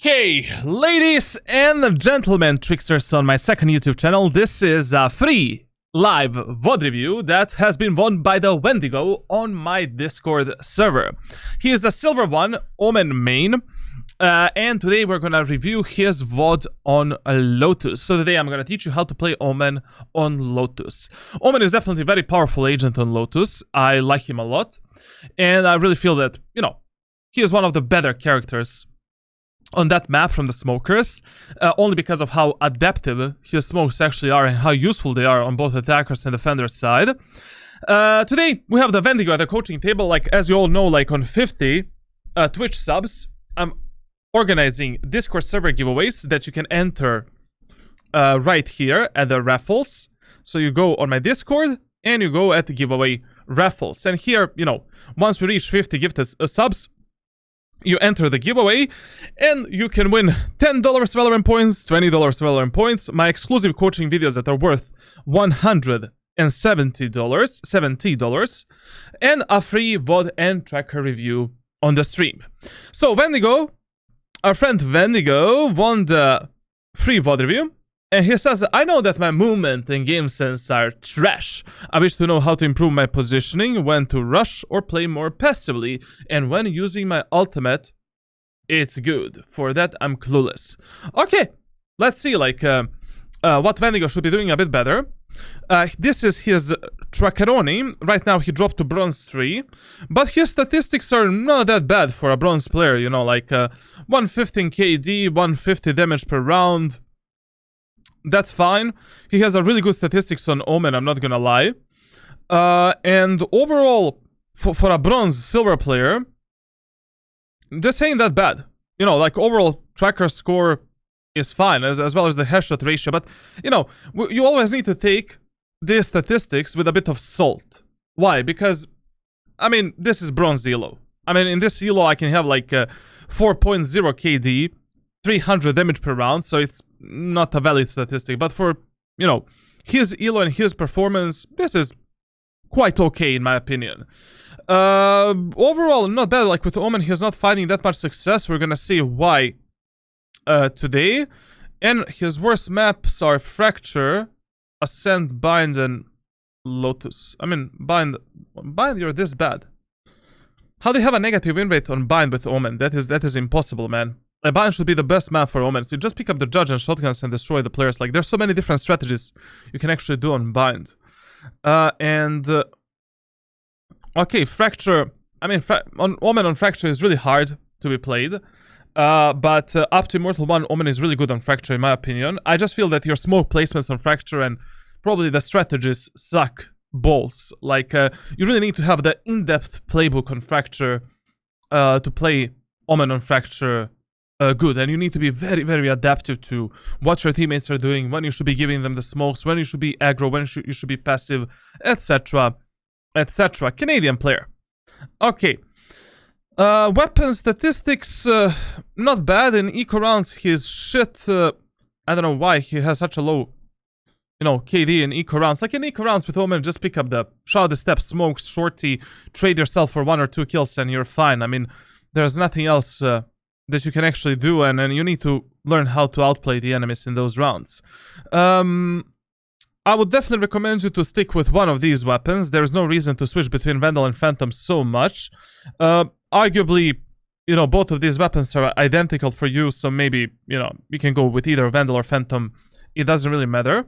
Okay, ladies and gentlemen, tricksters on my second YouTube channel, this is a free live VOD review that has been won by the Wendigo on my Discord server. He is a silver one, Omen main, and today we're gonna review his VOD on Lotus. So today I'm gonna teach you how to play Omen on Lotus. Omen is definitely a very powerful agent on Lotus. I like him a lot, and I really feel that, you know, he is one of the better characters on that map from the smokers, only because of how adaptive his smokes actually are and how useful they are on both attackers and defenders side. Today we have the Wendigo at the coaching table. Like, as you all know, like on 50 Twitch subs, I'm organizing Discord server giveaways that you can enter right here at the raffles. So you go on my Discord and you go at the giveaway raffles, and here, you know, once we reach 50 gifted subs, you enter the giveaway, and you can win $10 Valorant points, $20 Valorant points, my exclusive coaching videos that are worth $170, and a free VOD and tracker review on the stream. So Wendigo, our friend Wendigo, won the free VOD review, and he says, I know that my movement and game sense are trash. I wish to know how to improve my positioning, when to rush or play more passively, and when using my ultimate, it's good. For that, I'm clueless. Okay, let's see, like, what Wendigo should be doing a bit better. This is his Trackeroni. Right now, he dropped to Bronze 3, but his statistics are not that bad for a Bronze player, you know, like 115 KD, 150 damage per round. That's fine. He has a really good statistics on Omen, I'm not gonna lie. And overall, for a bronze silver player, this ain't that bad. You know, like, overall tracker score is fine, as well as the headshot ratio. But, you know, you always need to take these statistics with a bit of salt. Why? Because, I mean, this is bronze elo. I mean, in this elo, I can have like 4.0 KD, 300 damage per round, so it's not a valid statistic. But for, you know, his elo and his performance, this is quite okay in my opinion. Overall, not bad. Like, with Omen, he's not finding that much success. We're gonna see why today. And his worst maps are Fracture, Ascent, Bind, and Lotus. I mean, Bind, you're this bad. How do you have a negative win rate on Bind with Omen? That is impossible, man. A Bind should be the best map for Omen. So you just pick up the Judge and Shotguns and destroy the players. Like, there's so many different strategies you can actually do on Bind. Okay, Fracture. I mean, on Omen on Fracture is really hard to be played. But up to Immortal 1, Omen is really good on Fracture, in my opinion. I just feel that your smoke placements on Fracture and probably the strategies suck balls. Like, you really need to have the in-depth playbook on Fracture to play Omen on Fracture good, and you need to be very, very adaptive to what your teammates are doing, when you should be giving them the smokes, when you should be aggro, when you should be passive, etc, etc. Canadian player. Okay. Weapon statistics, not bad. In eco rounds, he's shit. I don't know why he has such a low, you know, KD in eco rounds. Like, in eco rounds with Omen, just pick up the Shadow Step, smokes, shorty, trade yourself for 1 or 2 kills, and you're fine. I mean, there's nothing else that you can actually do, and you need to learn how to outplay the enemies in those rounds. I would definitely recommend you to stick with one of these weapons. There's no reason to switch between Vandal and Phantom so much. Arguably, you know, both of these weapons are identical for you, so maybe, you know, you can go with either Vandal or Phantom. It doesn't really matter.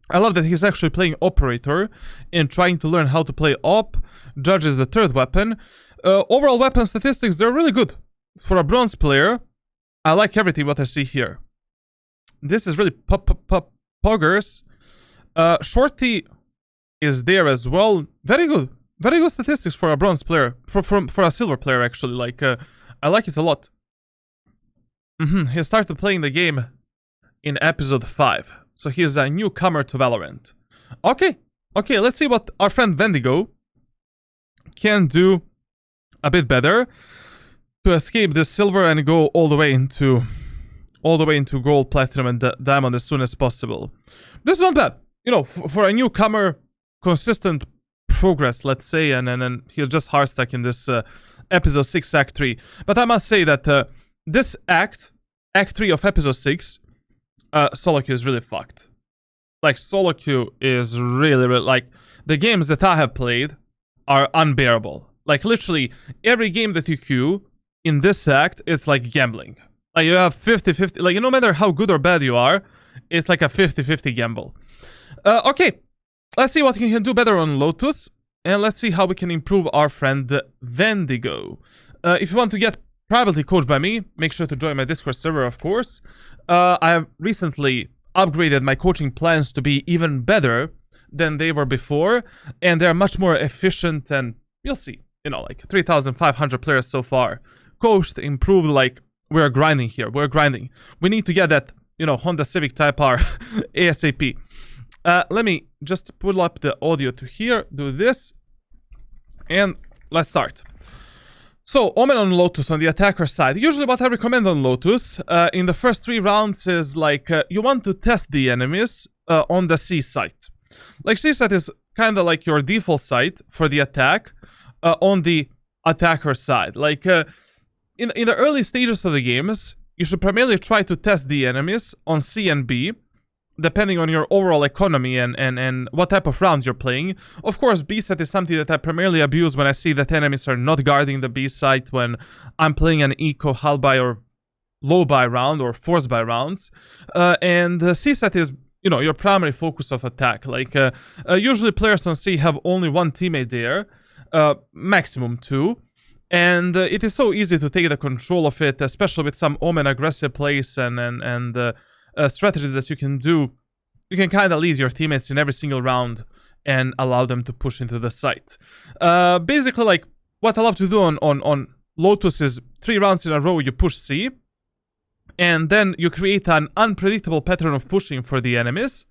I love that he's actually playing Operator and trying to learn how to play Op. Judge is the third weapon. Overall weapon statistics, they're really good. For a bronze player, I like everything what I see here. This is really poggers. Shorty is there as well. Very good. Very good statistics for a bronze player. For a silver player, actually. Like, I like it a lot. He started playing the game in episode 5. So he is a newcomer to Valorant. Okay. Okay, let's see what our friend Wendigo can do a bit better to escape this silver and go all the way into gold, platinum, and diamond as soon as possible. This is not bad, you know, for a newcomer. Consistent progress, let's say, and he's just hard stuck in this episode 6 act 3. But I must say that this act Act 3 of Episode 6, solo queue is really fucked. Like, solo queue is really, like, the games that I have played are unbearable. Like, literally, every game that you queue in this act, it's like gambling. Like, you have 50-50, like, no matter how good or bad you are, it's like a 50-50 gamble. Okay, let's see what we can do better on Lotus, and let's see how we can improve our friend Vendigo. If you want to get privately coached by me, make sure to join my Discord server, of course. I have recently upgraded my coaching plans to be even better than they were before, and they're much more efficient, and you'll see, you know, like 3,500 players so far. Coached, improved, like, we're grinding here, we're grinding. We need to get that, you know, Honda Civic Type R ASAP. Let me just pull up the audio to here, do this, and let's start. So, Omen on Lotus on the attacker side. Usually what I recommend on Lotus in the first 3 rounds is like, you want to test the enemies on the C site. Like, C site is kind of like your default site for the attack on the attacker side. Like, in the early stages of the games, you should primarily try to test the enemies on C and B, depending on your overall economy and what type of round you're playing. Of course, B site is something that I primarily abuse when I see that enemies are not guarding the B site when I'm playing an eco, hull buy, or low buy round, or force buy rounds. And the C site is, you know, your primary focus of attack. Like, usually players on C have only 1 teammate there, maximum 2. And it is so easy to take the control of it, especially with some Omen aggressive plays and strategies that you can do. You can kind of lead your teammates in every single round and allow them to push into the site. Basically, like, what I love to do on Lotus is 3 rounds in a row you push C, and then you create an unpredictable pattern of pushing for the enemies,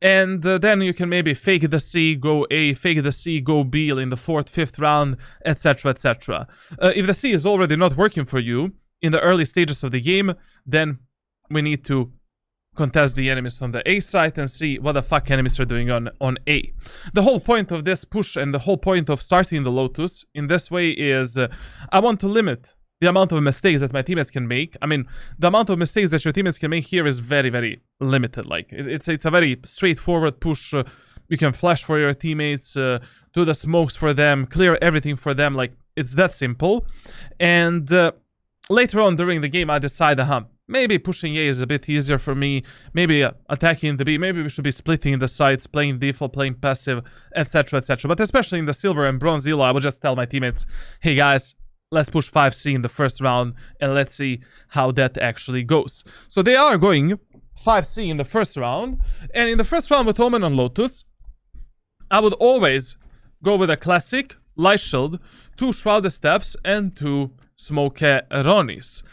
and then you can maybe fake the C, go A, fake the C, go B in the 4th, 5th round, etc, etc. If the C is already not working for you in the early stages of the game, then we need to contest the enemies on the A site and see what the fuck enemies are doing on A. The whole point of this push and the whole point of starting the Lotus in this way is I want to limit the amount of mistakes that my teammates can make. I mean, the amount of mistakes that your teammates can make here is very, very limited. Like, it's a very straightforward push. You can flash for your teammates, do the smokes for them, clear everything for them. Like, it's that simple. And later on during the game, I decide, maybe pushing A is a bit easier for me. Maybe attacking the B. Maybe we should be splitting the sides, playing default, playing passive, etc, etc. But especially in the silver and bronze elo, I would just tell my teammates, hey guys, let's push 5C in the first round and let's see how that actually goes. So they are going 5C in the first round. And in the first round with Omen on Lotus, I would always go with a classic light shield, 2 shrouded steps, and 2 smoke Ronis.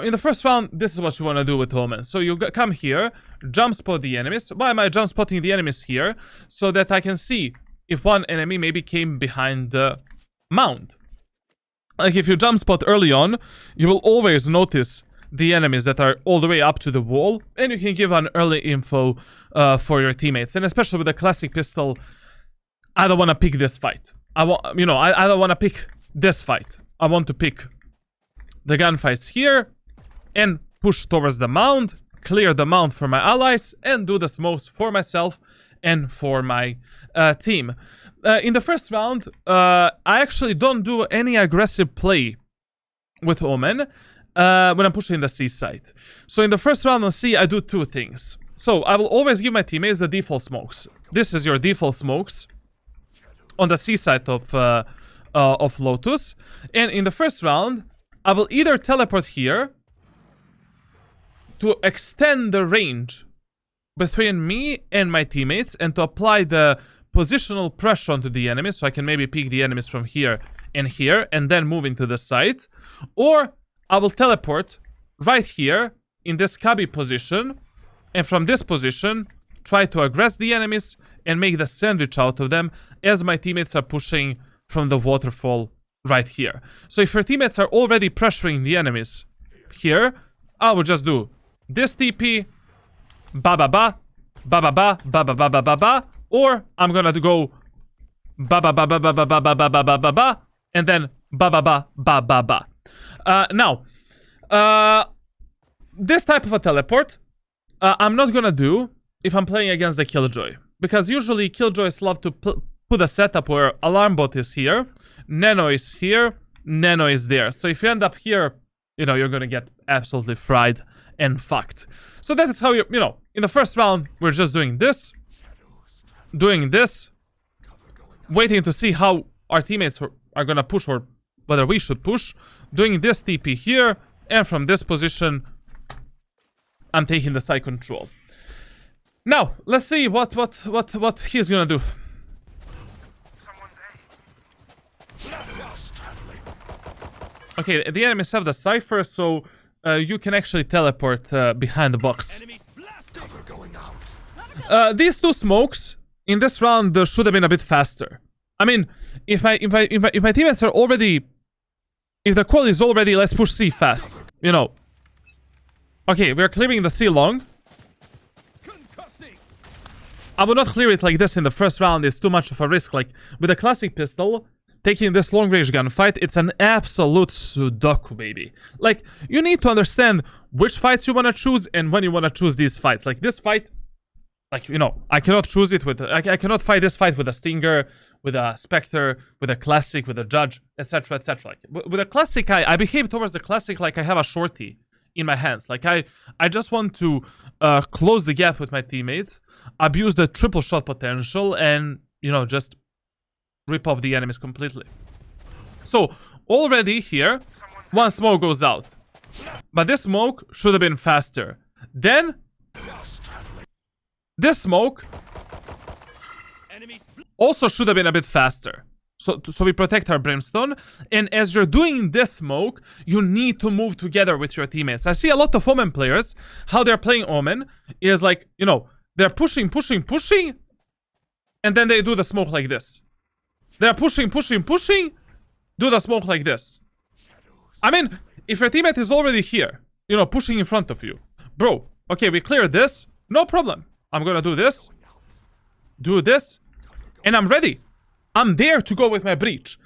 In the first round, this is what you want to do with Omen. So you come here, jump spot the enemies. Why am I jump spotting the enemies here? So that I can see if one enemy maybe came behind the mound. Like, if you jump spot early on, you will always notice the enemies that are all the way up to the wall, and you can give an early info for your teammates. And especially with the classic pistol, I don't want to pick this fight. I don't want to pick this fight. I want to pick the gunfights here and push towards the mound, clear the mound for my allies, and do the smokes for myself and for my team. In the first round, I actually don't do any aggressive play with Omen when I'm pushing the C site. So in the first round on C, I do 2 things. So I will always give my teammates the default smokes. This is your default smokes on the C side of Lotus. And in the first round, I will either teleport here to extend the range between me and my teammates and to apply the positional pressure onto the enemies, so I can maybe pick the enemies from here and then move into the site. Or I will teleport right here in this cubby position, and from this position try to aggress the enemies and make the sandwich out of them as my teammates are pushing from the waterfall right here. So if your teammates are already pressuring the enemies here, I will just do this TP, ba ba ba, ba ba ba, ba ba ba ba ba ba, or I'm gonna go ba ba ba ba ba ba ba ba ba ba ba ba, and then ba ba ba ba ba ba. Now, this type of a teleport, I'm not gonna do if I'm playing against the Killjoy. Because usually Killjoys love to put a setup where Alarm Bot is here, Nano is here, Nano is there. So if you end up here, you know, you're gonna get absolutely fried and fucked. So that is how you know, in the first round, we're just doing this, waiting to see how our teammates are gonna push or whether we should push, doing this TP here, and from this position, I'm taking the side control. Now, let's see what he's gonna do. Okay, the enemies have the Cypher, so you can actually teleport behind the box. These two smokes in this round should have been a bit faster. I mean, if my teammates are already, if the call is already, let's push C fast. You know. Okay, we're clearing the C long. I would not clear it like this in the first round. It's too much of a risk. Like with a classic pistol, taking this long range gunfight, it's an absolute sudoku, baby. Like, you need to understand which fights you want to choose and when you want to choose these fights. Like this fight, like, you know, I cannot choose it with, I cannot fight this fight with a Stinger, with a Spectre, with a Classic, with a Judge, etc, etc. Like, with a Classic, I behave towards the Classic like I have a shorty in my hands. Like, I just want to close the gap with my teammates, abuse the triple shot potential, and, you know, just rip off the enemies completely. So, already here, one smoke goes out. But this smoke should have been faster. Then, this smoke also should have been a bit faster. So we protect our Brimstone. And as you're doing this smoke, you need to move together with your teammates. I see a lot of Omen players, how they're playing Omen is like, you know, they're pushing, and then they do the smoke like this. They're pushing, do the smoke like this. I mean, if your teammate is already here, you know, pushing in front of you. Bro, okay, we cleared this. No problem. I'm gonna do this, and I'm ready. I'm there to go with my breach.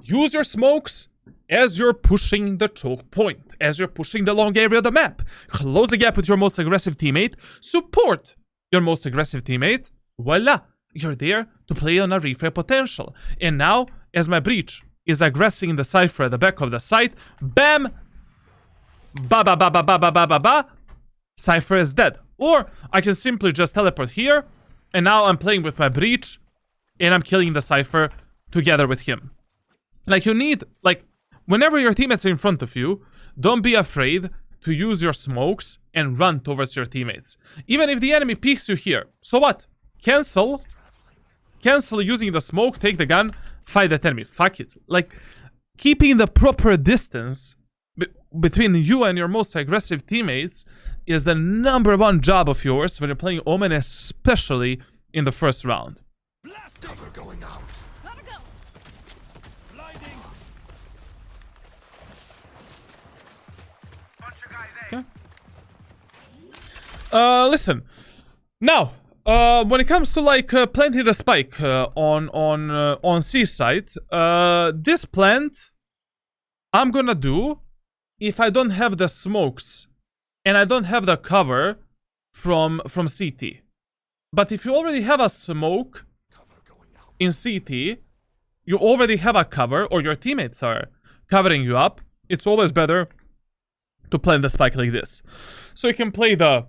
Use your smokes as you're pushing the choke point, as you're pushing the long area of the map. Close the gap with your most aggressive teammate. Support your most aggressive teammate. Voila! You're there to play on a refrag potential. And now, as my breach is aggressing the Cypher at the back of the site, bam! Ba. Cypher is dead. Or I can simply just teleport here, and now I'm playing with my breach, and I'm killing the Cypher together with him. Like, you need, like, whenever your teammates are in front of you, don't be afraid to use your smokes and run towards your teammates. Even if the enemy peeks you here, so what? Cancel using the smoke, take the gun, fight that enemy. Fuck it. Like, keeping the proper distance between you and your most aggressive teammates is the #1 job of yours when you're playing Omen, especially in the first round. Cover going out. Gotta go. Blinding. Okay. Listen. Now, when it comes to like planting the spike on C site, this plant I'm gonna do if I don't have the smokes and I don't have the cover from CT. But if you already have a smoke in CT, you already have a cover, or your teammates are covering you up, it's always better to plant the spike like this. So you can play the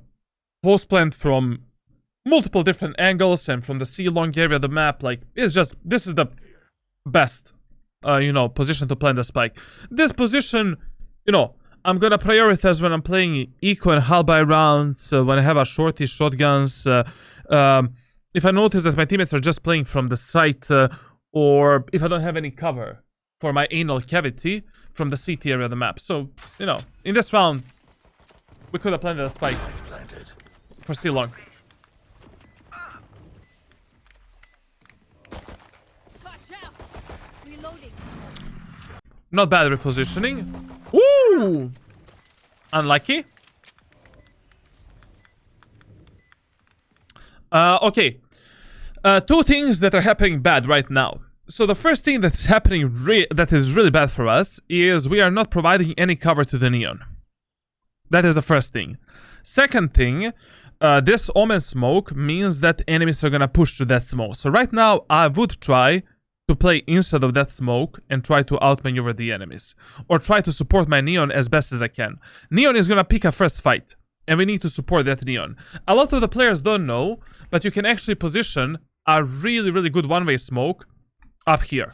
post plant from multiple different angles and from the C long area of the map. Like, it's just, this is the best, you know, position to plant the spike. This position, you know, I'm gonna prioritize when I'm playing eco and halberd rounds, when I have a shorty shotguns, if I notice that my teammates are just playing from the site, or if I don't have any cover for my anal cavity from the CT area of the map. So, you know, in this round, we could have planted a spike for C long. Watch out. Reloading. Not bad repositioning. Ooh! Unlucky. Okay. Two things that are happening bad right now. So the first thing that's happening that is really bad for us is we are not providing any cover to the Neon. That is the first thing. Second thing, this Omen smoke means that enemies are gonna push to that smoke. So right now, I would try to play inside of that smoke and try to outmaneuver the enemies. Or try to support my Neon as best as I can. Neon is gonna pick a first fight. And we need to support that Neon. A lot of the players don't know, but you can actually position a really, really good one-way smoke up here.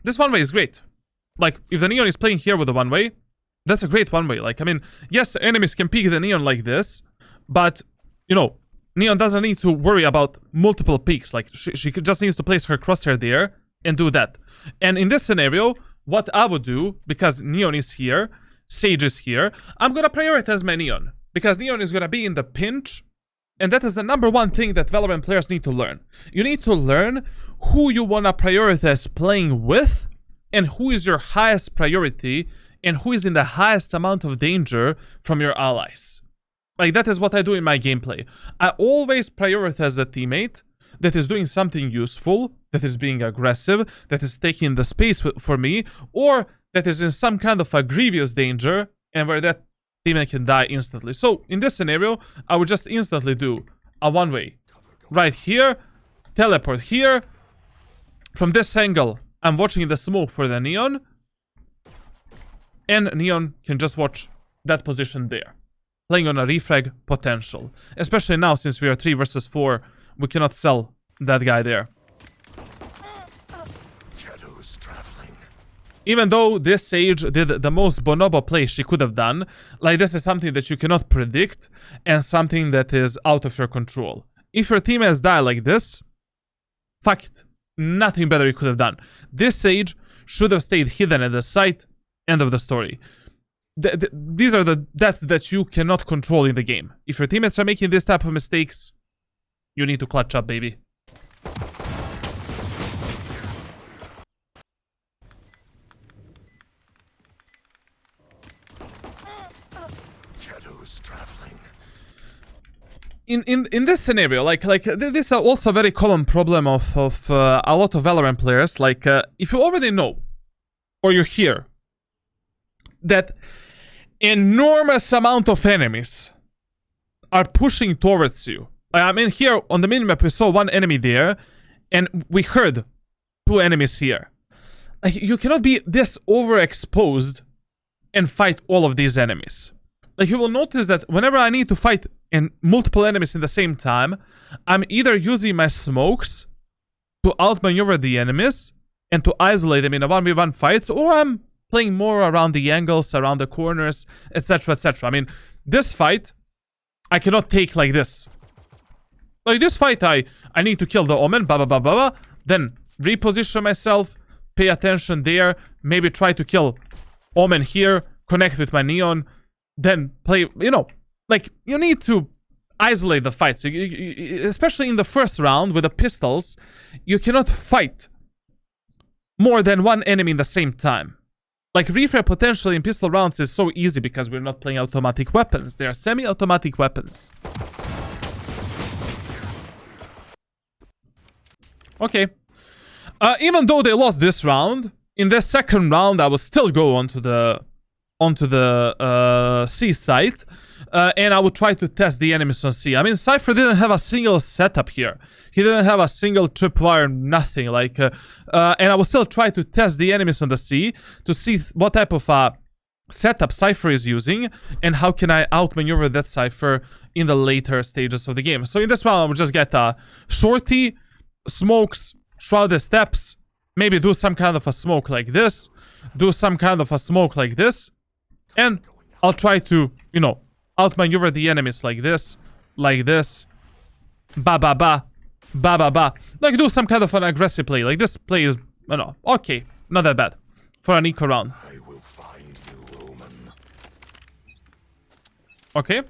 This one-way is great. Like, if the Neon is playing here with the one-way, that's a great one-way. Like, I mean, yes, enemies can pick the Neon like this, but, you know, Neon doesn't need to worry about multiple peaks. Like, she just needs to place her crosshair there and do that. And in this scenario, what I would do, because Neon is here, Sage is here, I'm gonna prioritize my Neon. Because Neon is gonna be in the pinch, and that is the number one thing that Valorant players need to learn. You need to learn who you wanna prioritize playing with, and who is your highest priority, and who is in the highest amount of danger from your allies. Like, that is what I do in my gameplay. I always prioritize the teammate that is doing something useful, that is being aggressive, that is taking the space for me, or that is in some kind of a grievous danger, and where that teammate can die instantly. So, in this scenario, I would just instantly do a one-way. Right here, teleport here. From this angle, I'm watching the smoke for the Neon, and Neon can just watch that position there. Playing on a refrag potential. Especially now, since we are 3 versus 4, we cannot sell that guy there. Shadows traveling. Even though this Sage did the most bonobo play she could have done, like, this is something that you cannot predict, and something that is out of your control. If your teammates die like this, fuck it. Nothing better you could have done. This Sage should have stayed hidden at the site. End of the story. These are the deaths that you cannot control in the game. If your teammates are making this type of mistakes, you need to clutch up, baby. Shadows traveling. In this scenario, like this is also a very common problem of a lot of Valorant players. Like, if you already know, or you hear, that enormous amount of enemies are pushing towards you. I mean, here on the minimap we saw one enemy there, and we heard 2 enemies here. Like, you cannot be this overexposed and fight all of these enemies. Like, you will notice that whenever I need to fight in multiple enemies in the same time, I'm either using my smokes to outmaneuver the enemies and to isolate them in a 1v1 fight, or I'm playing more around the angles, around the corners, etc, etc. I mean, this fight, I cannot take like this. Like, this fight, I need to kill the Omen, then reposition myself, pay attention there, maybe try to kill Omen here, connect with my Neon, then play, you know, like, you need to isolate the fights. Especially in the first round with the pistols, you cannot fight more than one enemy in the same time. Like, refrag potential in pistol rounds is so easy because we're not playing automatic weapons. They are semi-automatic weapons. Okay. Even though they lost this round, in the second round I will still go onto the C site, and I would try to test the enemies on C. I mean, Cypher didn't have a single setup here. He didn't have a single tripwire, nothing. Like, and I will still try to test the enemies on the C to see what type of setup Cypher is using, and how can I outmaneuver that Cypher in the later stages of the game. So in this round, I will just get shorty, smokes, shrouded steps, maybe do some kind of a smoke like this, do some kind of a smoke like this, and I'll try to, you know, outmaneuver the enemies like this, ba ba ba, ba ba ba. Like, do some kind of an aggressive play. Like, this play is, you know, okay, not that bad for an eco round. I will find you, Omen. Okay.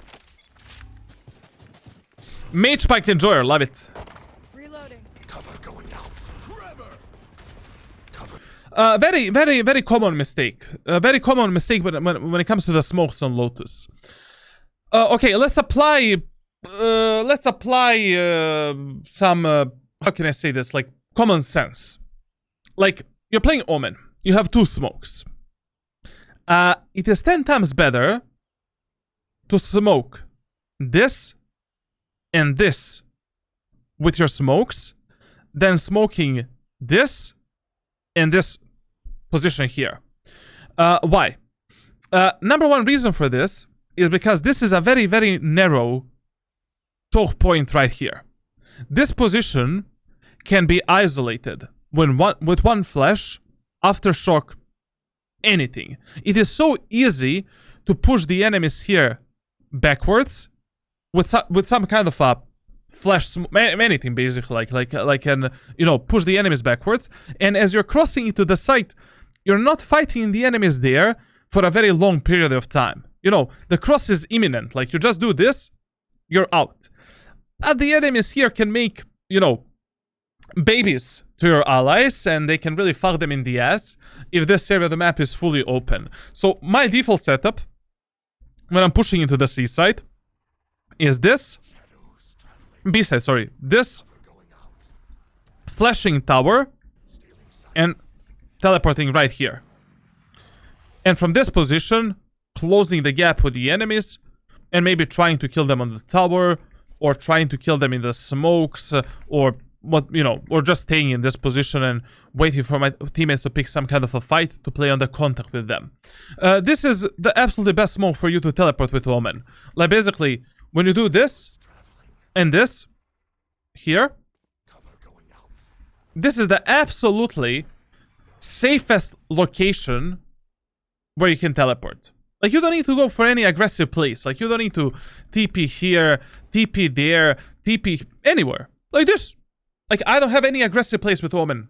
Mage Spiked Enjoyer, love it. Reloading. Cover going out. Cover. Very common mistake. Very common mistake when it comes to the smokes on Lotus. Okay, let's apply some, how can I say this, like, common sense. Like, you're playing Omen. You have 2 smokes. it is 10 times better to smoke this and this with your smokes than smoking this and this position here. Why? Number one reason for this is because this is a very, very narrow choke point right here. This position can be isolated with one flash, aftershock, anything. It is so easy to push the enemies here backwards with some kind of a flash, anything basically, like an, you know, push the enemies backwards. And as you're crossing into the site, you're not fighting the enemies there for a very long period of time. You know, the cross is imminent. Like, you just do this, you're out. And the enemies here can make, you know, babies to your allies, and they can really fuck them in the ass if this area of the map is fully open. So my default setup when I'm pushing into the C side is this B side, sorry, this flashing tower and teleporting right here, and from this position closing the gap with the enemies and maybe trying to kill them on the tower or trying to kill them in the smokes, or what, you know, or just staying in this position and waiting for my teammates to pick some kind of a fight to play on the contact with them. This is the absolutely best smoke for you to teleport with Omen. Like, basically, when you do this and this here, this is the absolutely safest location where you can teleport. Like, you don't need to go for any aggressive place. Like, you don't need to TP here, TP there, TP anywhere. Like this. Like, I don't have any aggressive place with Omen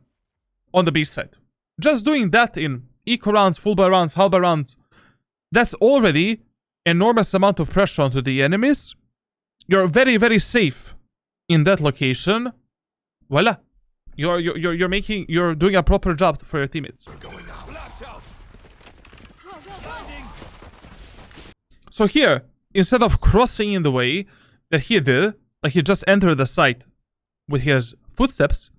on the B side. Just doing that in eco rounds, full bar rounds, half bar rounds, that's already enormous amount of pressure onto the enemies. You're very, very safe in that location. Voila. You're doing a proper job for your teammates. So here, instead of crossing in the way that he did, like he just entered the site with his footsteps,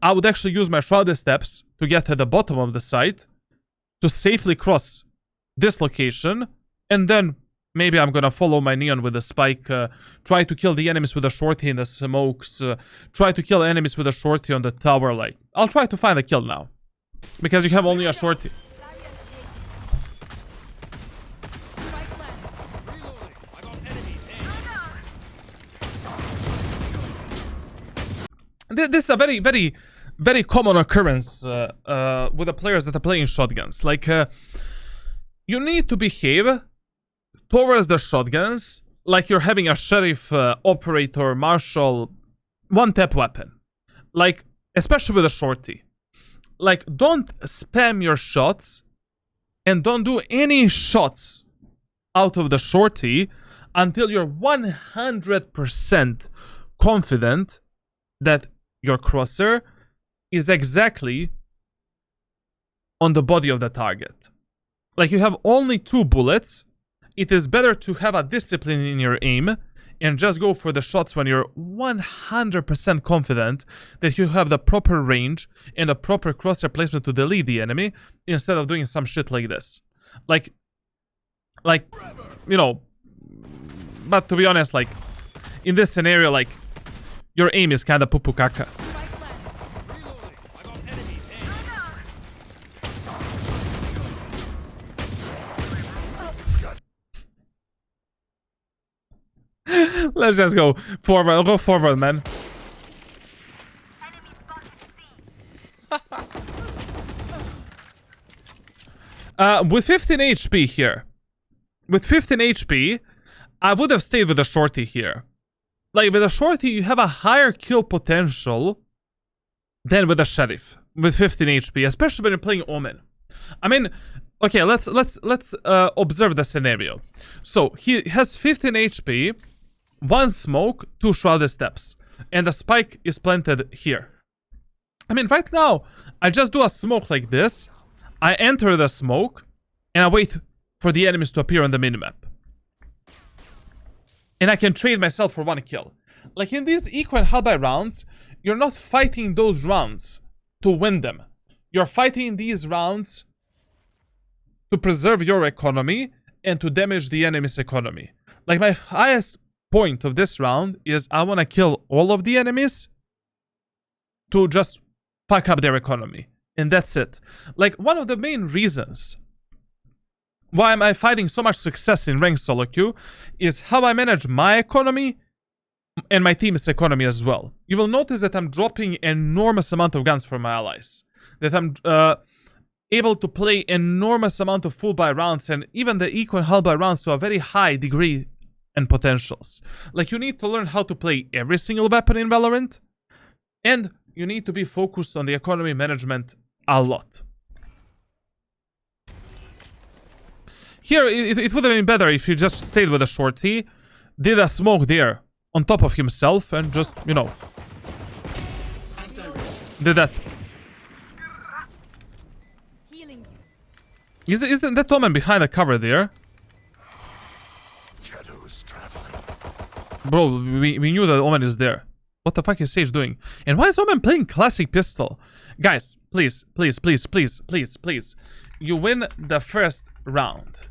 I would actually use my shrouded steps to get to the bottom of the site to safely cross this location, and then maybe I'm gonna follow my neon with a spike, try to kill the enemies with a shorty in the smokes, try to kill enemies with a shorty on the tower. Like, I'll try to find a kill now, because you have only a shorty. This is a very, very, very common occurrence with the players that are playing shotguns. Like, you need to behave towards the shotguns like you're having a sheriff, operator, marshal, one-tap weapon. Like, especially with a shorty. Like, don't spam your shots and don't do any shots out of the shorty until you're 100% confident that your crosser is exactly on the body of the target. Like, you have only 2 bullets. It is better to have a discipline in your aim and just go for the shots when you're 100% confident that you have the proper range and a proper crosshair placement to delete the enemy, instead of doing some shit like this. Like, you know, but to be honest, like, in this scenario, like, your aim is kinda poo-poo caca. Let's just go forward. I'll go forward, man. With 15 HP here. With 15 HP, I would have stayed with the shorty here. Like, with a shorty, you have a higher kill potential than with a sheriff with 15 HP, especially when you're playing Omen. I mean, okay, let's observe the scenario. So he has 15 HP, 1 smoke, 2 shrouded steps, and the spike is planted here. I mean, right now, I just do a smoke like this. I enter the smoke, and I wait for the enemies to appear on the minimap. And I can trade myself for 1 kill. Like, in these eco and halberd rounds, you're not fighting those rounds to win them. You're fighting these rounds to preserve your economy and to damage the enemy's economy. Like, my highest point of this round is I want to kill all of the enemies to just fuck up their economy. And that's it. Like, one of the main reasons why am I finding so much success in ranked solo queue is how I manage my economy and my team's economy as well. You will notice that I'm dropping enormous amount of guns for my allies. That I'm able to play enormous amount of full buy rounds and even the eco and half buy rounds to a very high degree and potentials. Like, you need to learn how to play every single weapon in Valorant, and you need to be focused on the economy management a lot. Here, it would have been better if he just stayed with a shorty, did a smoke there on top of himself, and just, you know, did that. Healing. Isn't that Omen behind the cover there? Shadows traveling. Bro, we knew that Omen is there. What the fuck is Sage doing? And why is Omen playing classic pistol? Guys, please, please, please, please, please, please. You win the first round.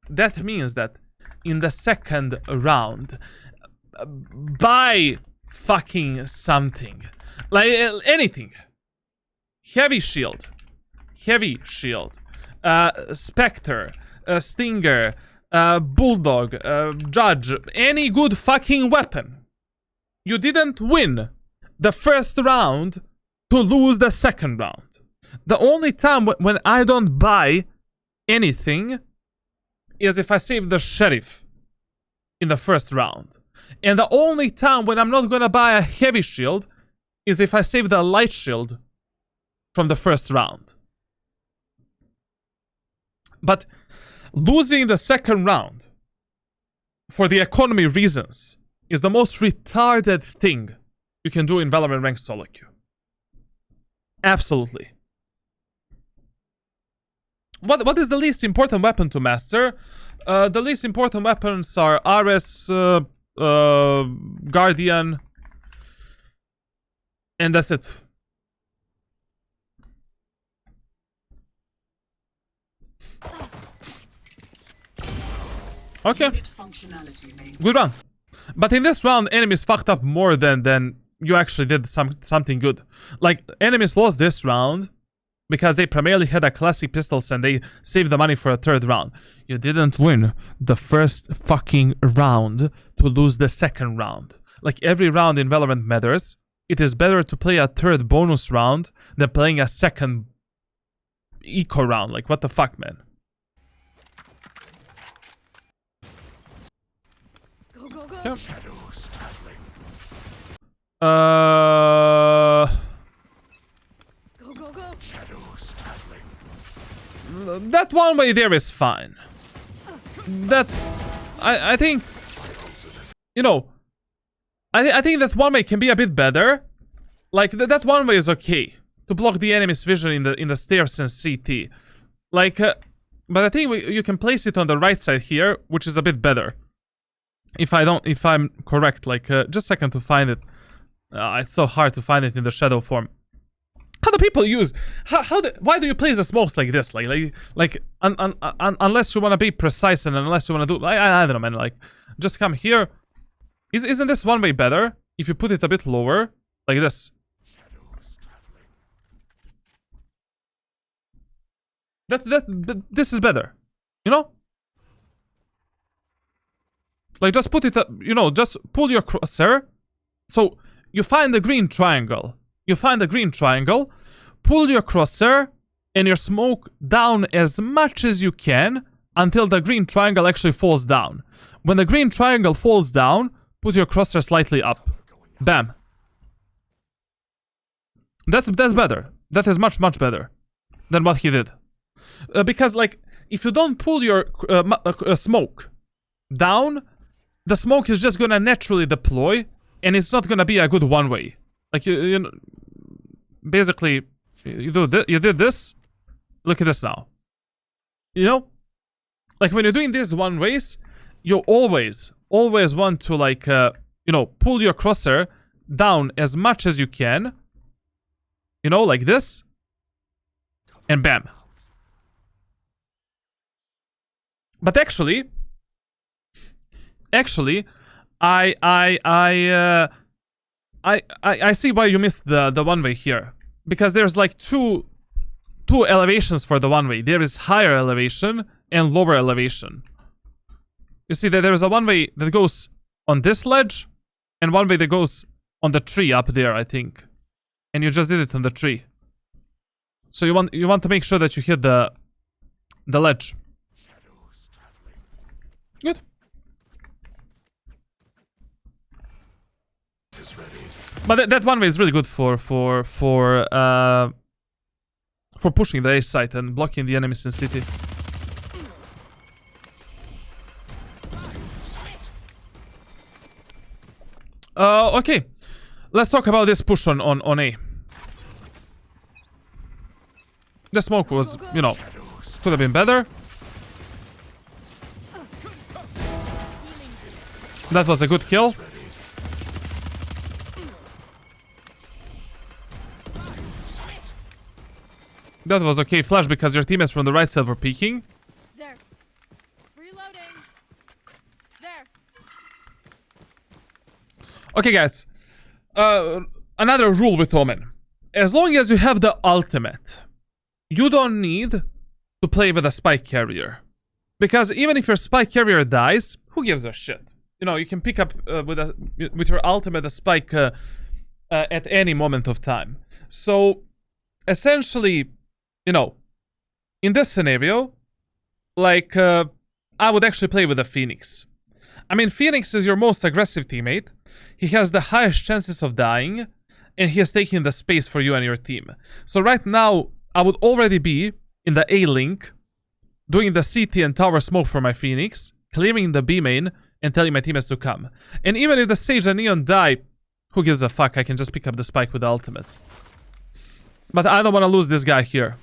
That means that in the second round, buy fucking something. Like, anything. Heavy shield. Heavy shield. Spectre. Stinger. Bulldog. Judge. Any good fucking weapon. You didn't win the first round to lose the second round. The only time when I don't buy anything is if I save the sheriff in the first round. And the only time when I'm not gonna buy a heavy shield is if I save the light shield from the first round. But losing the second round for the economy reasons is the most retarded thing you can do in Valorant ranked solo queue. Absolutely. What is the least important weapon to master? The least important weapons are RS, Guardian, and that's it. Okay. Good round. But in this round, enemies fucked up more than you actually did something good. Like, enemies lost this round because they primarily had a classic pistols and they saved the money for a third round. You didn't win the first fucking round to lose the second round. Like, every round in Valorant matters. It is better to play a third bonus round than playing a second eco round. Like, what the fuck, man? Go, go, go. Yep. Shadows traveling. Go, go, go. Shadows traveling. That one way there is fine. That... I think... You know... I think that one way can be a bit better. Like, that one way is okay. To block the enemy's vision in the stairs and CT. Like... but I think you can place it on the right side here, which is a bit better. If I'm correct, like, just a second to find it. It's so hard to find it in the shadow form. How do people use? Why do you place the smokes like this? Unless you want to be precise and unless you want to do, I don't know, man. Like, just come here. Isn't this one way better if you put it a bit lower, like this? Shadows traveling. This is better, you know? Like, just put it, you know, just pull your crosshair. So, you find the green triangle. You find the green triangle. Pull your crosshair and your smoke down as much as you can until the green triangle actually falls down. When the green triangle falls down, put your crosshair slightly up. Bam. That's better. That is much, much better than what he did. Because, like, if you don't pull your smoke down, the smoke is just gonna naturally deploy, and it's not gonna be a good one-way. Like, you know, basically, you did this. Look at this now. You know, like, when you're doing these one-ways, you always want to, like, you know, pull your crosshair down as much as you can. You know, like this, and bam. But actually, I see why you missed the one way here, because there's like two elevations for the one way. There is higher elevation and lower elevation. You see that there is a one way that goes on this ledge, and one way that goes on the tree up there, I think. And you just did it on the tree. So you want to make sure that you hit the ledge. Shadows traveling. Good. Tis ready. But that one way is really good for pushing the A site and blocking the enemies in city. Still in sight. Okay. Let's talk about this push on A. The smoke was, you know, Shadows. could have been better. That was a good kill. Ready. Still in sight. That was okay flash because your teammates from the right side were peeking. There. Reloading. There. Okay, guys. Another rule with Omen. As long as you have the ultimate, you don't need to play with a spike carrier. Because even if your spike carrier dies, who gives a shit? You know, you can pick up with your ultimate a spike at any moment of time. So, essentially, you know, in this scenario, like, I would actually play with a Phoenix. I mean, Phoenix is your most aggressive teammate. He has the highest chances of dying, and he is taking the space for you and your team. So right now, I would already be in the A link, doing the CT and tower smoke for my Phoenix, clearing the B main, and telling my teammates to come. And even if the Sage and Neon die, who gives a fuck? I can just pick up the spike with the ultimate. But I don't want to lose this guy here.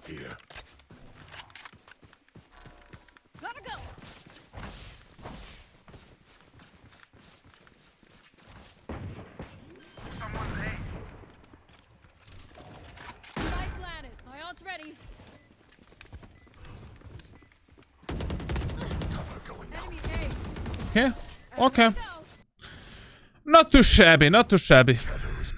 Here. Gotta go. Spike planted. My ult's ready. Cover going out. Enemy A. Okay. Okay. Go. Not too shabby, not too shabby. Shadows.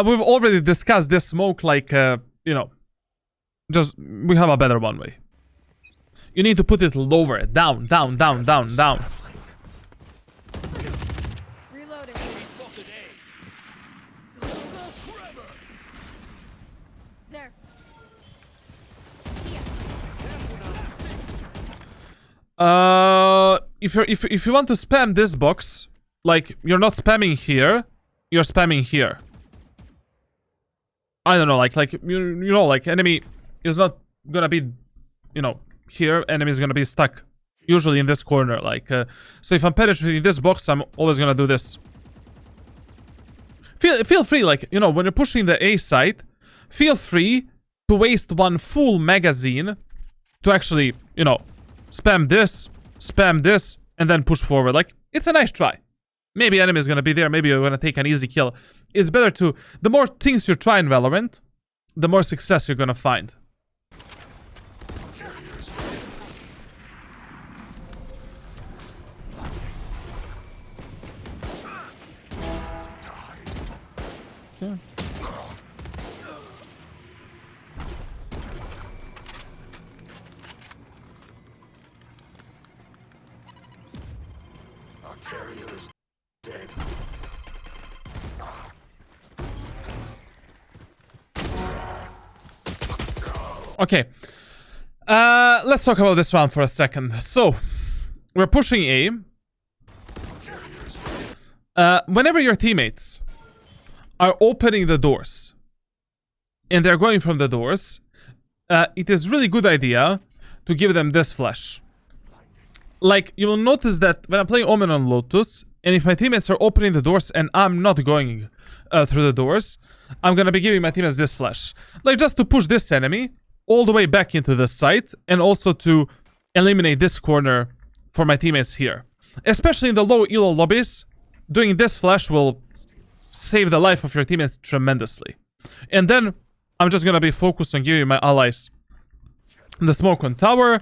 We've already discussed this smoke, like, you know, just, we have a better one way. You need to put it lower, down. Traveling. Reloading. Go, go, go. There. If you want to spam this box, like, you're not spamming here, you're spamming here. I don't know, like you know, like, enemy is not gonna be, you know, here. Enemy is gonna be stuck usually in this corner, like, so if I'm penetrating this box, I'm always gonna do this. Feel free, like, you know, when you're pushing the A site, feel free to waste one full magazine to actually, you know, spam this, and then push forward. Like, it's a nice try. Maybe enemy is gonna be there, maybe you're gonna take an easy kill. It's better to... The more things you try in Valorant, the more success you're gonna find. Carriers. Died. Yeah. Our carrier is dead. Okay. Let's talk about this round for a second. So, we're pushing A. Carrier is dead. Whenever your teammates are opening the doors and they're going from the doors, it is really good idea to give them this flash. Like, you will notice that when I'm playing Omen on Lotus, and if my teammates are opening the doors and I'm not going through the doors, I'm gonna be giving my teammates this flash. Like, just to push this enemy all the way back into the site, and also to eliminate this corner for my teammates here. Especially in the low elo lobbies, doing this flash will save the life of your teammates tremendously. And then, I'm just gonna be focused on giving my allies the smoke on tower,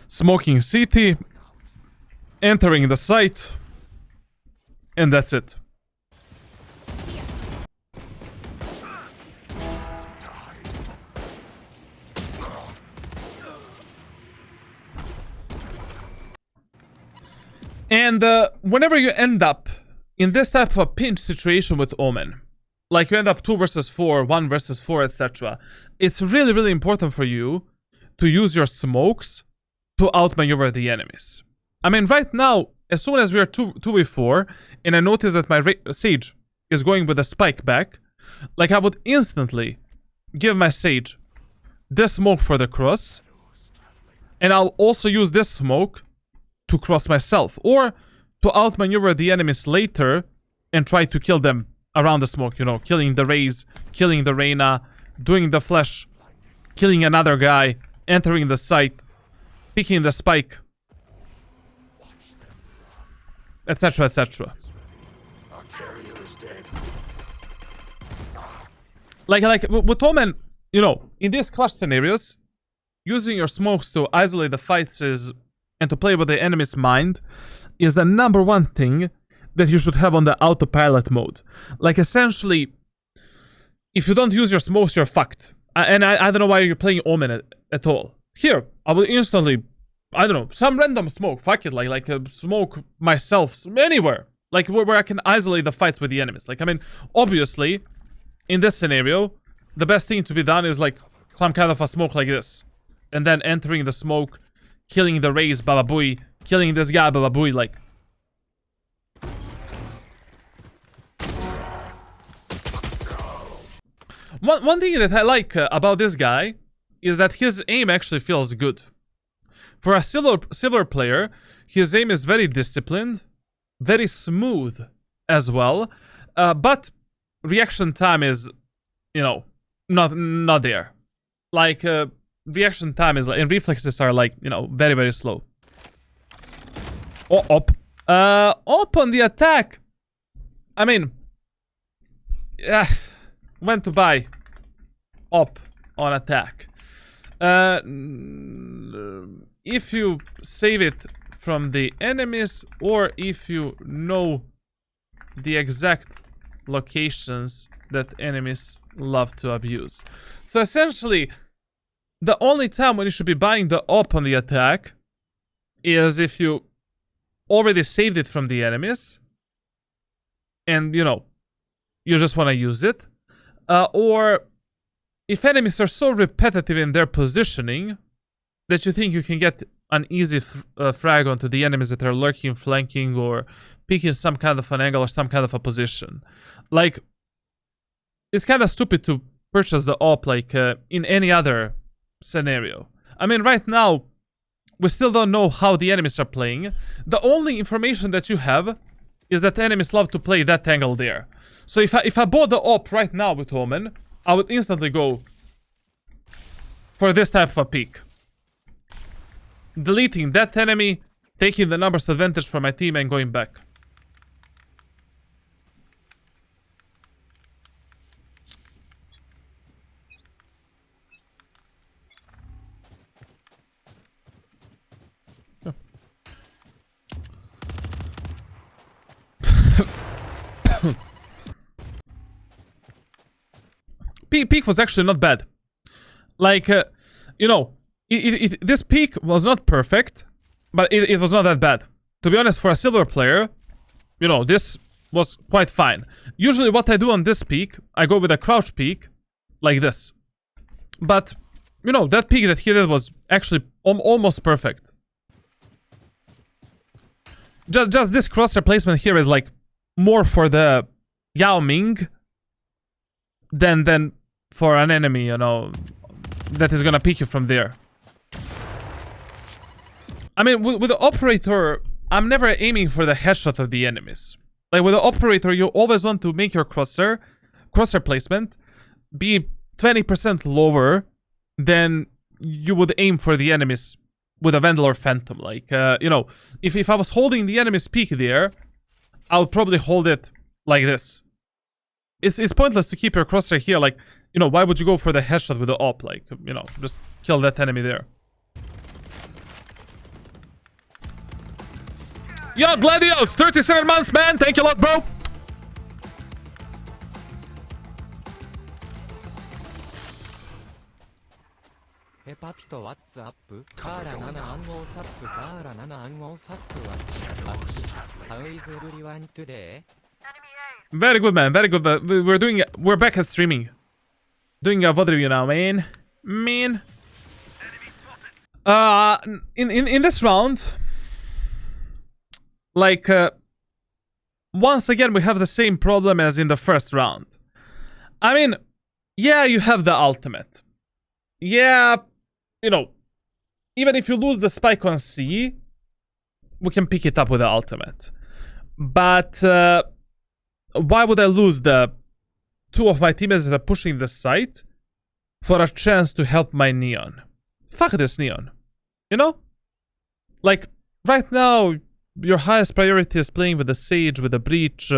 smoking CT, entering the site, and that's it. And whenever you end up in this type of a pinch situation with Omen, like you end up 2 versus 4, 1 versus 4, etc., it's really, really important for you to use your smokes to outmaneuver the enemies. I mean, right now, as soon as we are 2v4, and I notice that my Sage is going with a spike back, like I would instantly give my Sage this smoke for the cross, and I'll also use this smoke to cross myself, or to outmaneuver the enemies later and try to kill them around the smoke, you know, killing the Raze, killing the Reyna, doing the flash, killing another guy, entering the site, picking the spike, etc, etc. Our carrier is dead. Like with Omen, you know, in these clash scenarios, using your smokes to isolate the fights and to play with the enemy's mind is the #1 thing that you should have on the autopilot mode. Like, essentially, if you don't use your smokes, you're fucked. And I don't know why you're playing Omen at all. Here, I will instantly, I don't know, some random smoke, fuck it, like smoke myself anywhere. Like, where I can isolate the fights with the enemies. Like, I mean, obviously, in this scenario, the best thing to be done is, like, some kind of a smoke like this. And then entering the smoke, killing the Raze, Baba Booey, killing this guy, Baba Booey, like. One thing that I like about this guy is that his aim actually feels good. For a silver player, his aim is very disciplined, very smooth as well, but reaction time is, you know, not there. Like, reaction time is, and reflexes are, like, you know, very, very slow. Oh, op. Op on the attack. I mean, yeah, when to buy op on attack. If you save it from the enemies, or if you know the exact locations that enemies love to abuse. So essentially, the only time when you should be buying the op on the attack is if you already saved it from the enemies and, you know, you just want to use it. Or if enemies are so repetitive in their positioning that you think you can get an easy frag onto the enemies that are lurking, flanking, or picking some kind of an angle or some kind of a position. Like, it's kind of stupid to purchase the op, like, in any other scenario. I mean, right now, we still don't know how the enemies are playing. The only information that you have is that enemies love to play that angle there. So if I bought the op right now with Omen, I would instantly go for this type of a peek. Deleting that enemy, taking the numbers advantage from my team, and going back. Peak was actually not bad. Like, you know, this peak was not perfect, but it was not that bad. To be honest, for a silver player, you know, this was quite fine. Usually what I do on this peak, I go with a crouch peak, like this. But, you know, that peak that he did was actually almost perfect. Just this crosshair placement here is, like, more for the Yao Ming than for an enemy, you know, that is gonna pick you from there. I mean, with the operator, I'm never aiming for the headshot of the enemies. Like, with the operator, you always want to make your crosshair placement be 20% lower than you would aim for the enemies with a Vandal or Phantom. Like, you know, if I was holding the enemy's peak there, I would probably hold it like this. It's pointless to keep your crosshair here. Like, You know, why would you go for the headshot with the op? Like, you know, just kill that enemy there. Yo, Gladios, 37 months, man. Thank you a lot, bro. Very good, man. Very good. We're back at streaming. Doing a VOD review now, man. In this round, like, once again, we have the same problem as in the first round. I mean, yeah, you have the ultimate. Yeah, you know, even if you lose the spike on C, we can pick it up with the ultimate. But why would I lose the two of my teammates that are pushing the site for a chance to help my Neon? Fuck this Neon. You know? Like, right now, your highest priority is playing with the Sage, with the Breach,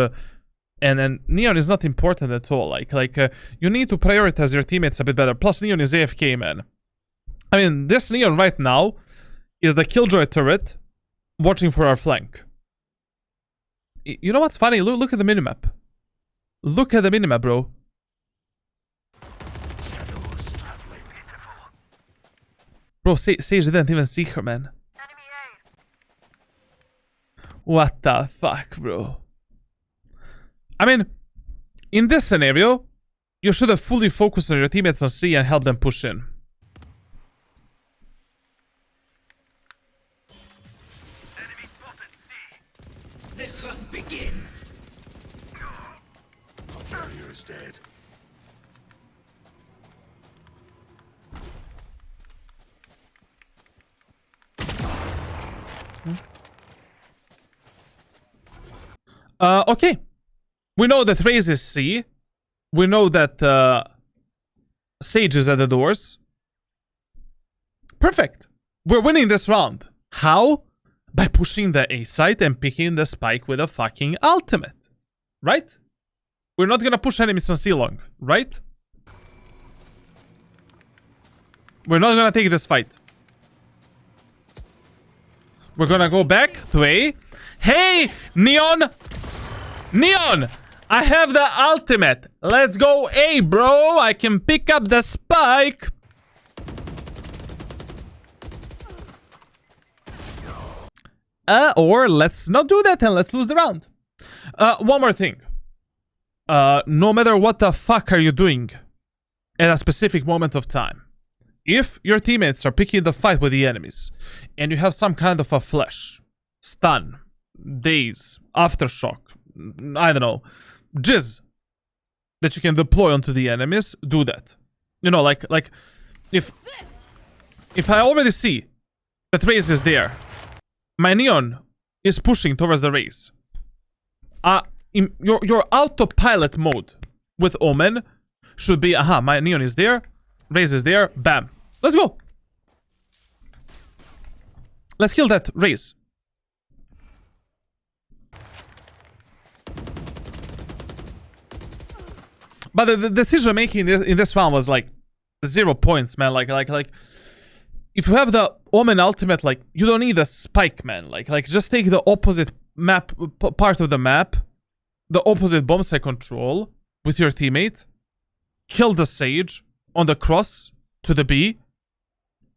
and Neon is not important at all. Like you need to prioritize your teammates a bit better. Plus, Neon is AFK, man. I mean, this Neon right now is the Killjoy turret watching for our flank. You know what's funny? Look at the minimap. Look at the minimap, bro. Shadows traveling. Bro, Sage didn't even see her, man. What the fuck, bro? I mean, in this scenario, you should have fully focused on your teammates on C and help them push in. Enemy spotted C. The hunt begins. Our carrier is dead. Okay. We know that Raze is C. We know that Sage is at the doors. Perfect. We're winning this round. How? By pushing the A site and picking the spike with a fucking ultimate. Right? We're not gonna push enemies on C long, right? We're not gonna take this fight. We're gonna go back to A. Hey, Neon! Neon! I have the ultimate. Let's go A, bro. I can pick up the spike. Or let's not do that and let's lose the round. One more thing. No matter what the fuck are you doing at a specific moment of time, if your teammates are picking the fight with the enemies and you have some kind of a flash, stun, daze, aftershock, I don't know, jizz that you can deploy onto the enemies, do that. You know, like if I already see that Raze is there, my Neon is pushing towards the Raze. In your autopilot mode with Omen should be, my Neon is there, Raze is there, bam. Let's go. Let's kill that Raze. But the decision making in this round was like 0 points, man. Like if you have the Omen ultimate, like you don't need a spike, man. Like just take the opposite map part of the map, the opposite bomb site control with your teammate, kill the Sage on the cross to the B,